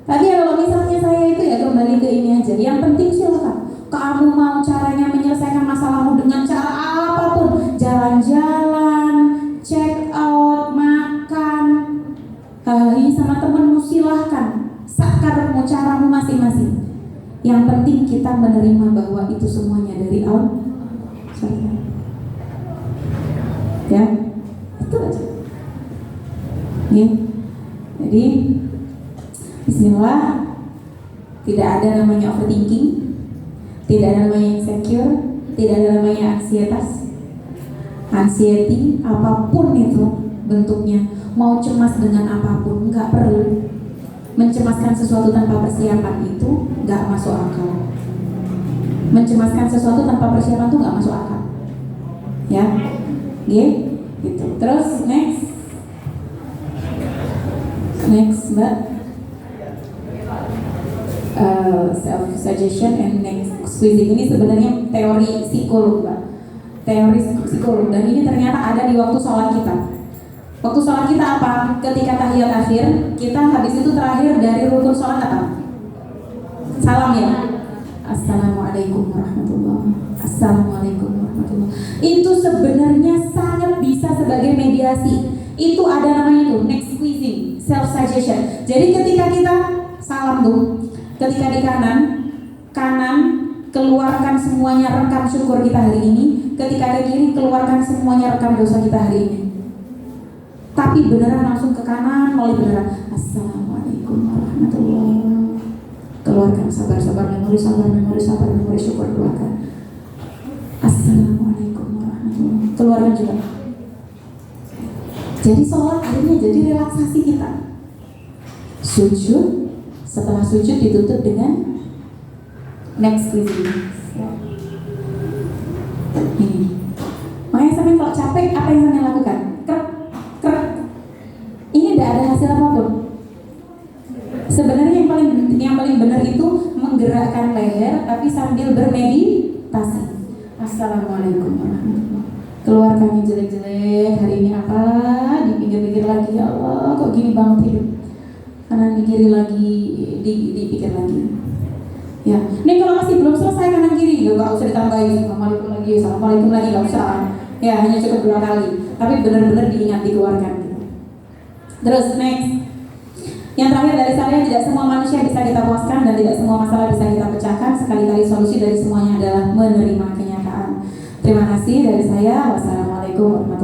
Tapi kalau misalnya saya itu ya kembali ke ini aja. Yang penting silakan. Kamu mau caranya menyelesaikan masalahmu dengan cara apapun, jalan-jalan, check out, makan, ini sama temenmu, silahkan. Sakarmu, caramu masing-masing. Yang penting kita menerima bahwa itu semuanya dari Allah. Ya, itu aja. Ya. Jadi bismillah, tidak ada namanya overthinking, tidak ada namanya insecure, tidak ada namanya anxiety, apapun itu bentuknya. Mau cemas dengan apapun, nggak perlu. Mencemaskan sesuatu tanpa persiapan itu nggak masuk akal. Mencemaskan sesuatu tanpa persiapan itu nggak masuk akal. Ya, gitu. Terus next, Mbak. Self suggestion and next squeezing ini sebenarnya teori psikolog, Mbak. Teori psikolog, dan ini ternyata ada di waktu sholat kita. Waktu sholat kita apa? Ketika tahiyat akhir, kita habis itu terakhir dari rukun sholat apa? Salam ya. Assalamualaikum warahmatullahi wabarakatuh. Assalamualaikum warahmatullahi wabarakatuh. Itu sebenarnya sangat bisa sebagai mediasi. Itu ada namanya itu next squeezing, self suggestion. Jadi ketika kita salam tuh, ketika di kanan keluarkan semuanya, rekam syukur kita hari ini. Ketika ke kiri keluarkan semuanya, rekam dosa kita hari ini. Tapi beneran langsung ke kanan, mulai beneran Assalamualaikum warahmatullahi wabarakatuh. Keluarkan sabar memori syukur, keluarkan. Assalamualaikum warahmatullahi wabarakatuh. Keluarkan juga. Jadi sholat akhirnya jadi relaksasi kita. Sujud, setelah sujud ditutup dengan next squeezing. Ini. Makanya sampai kalau capek, apa yang sampai lakukan? Ini tidak ada hasil apapun. Sebenarnya yang paling benar itu menggerakkan leher, tapi sambil bermeditasi. Assalamualaikum warahmatullahi wabarakatuh. Keluarkan yang jelek-jelek. Hari ini apa? Dipikir-pikir lagi. Ya Allah, kok gini banget hidup. Kanan kiri lagi, dipikir lagi. Ya, ini kalau masih belum selesai kanan kiri, ya nggak usah ditambahin. Assalamualaikum lagi, nggak usah. Ya, hanya cukup 2 kali. Tapi benar-benar diingat, dikeluarkan. Terus next. Yang terakhir dari saya, tidak semua manusia bisa kita puaskan dan tidak semua masalah bisa kita pecahkan. Sekali-kali solusi dari semuanya adalah menerima kenyataan. Terima kasih dari saya. Wassalamualaikum warahmatullahi wabarakatuh.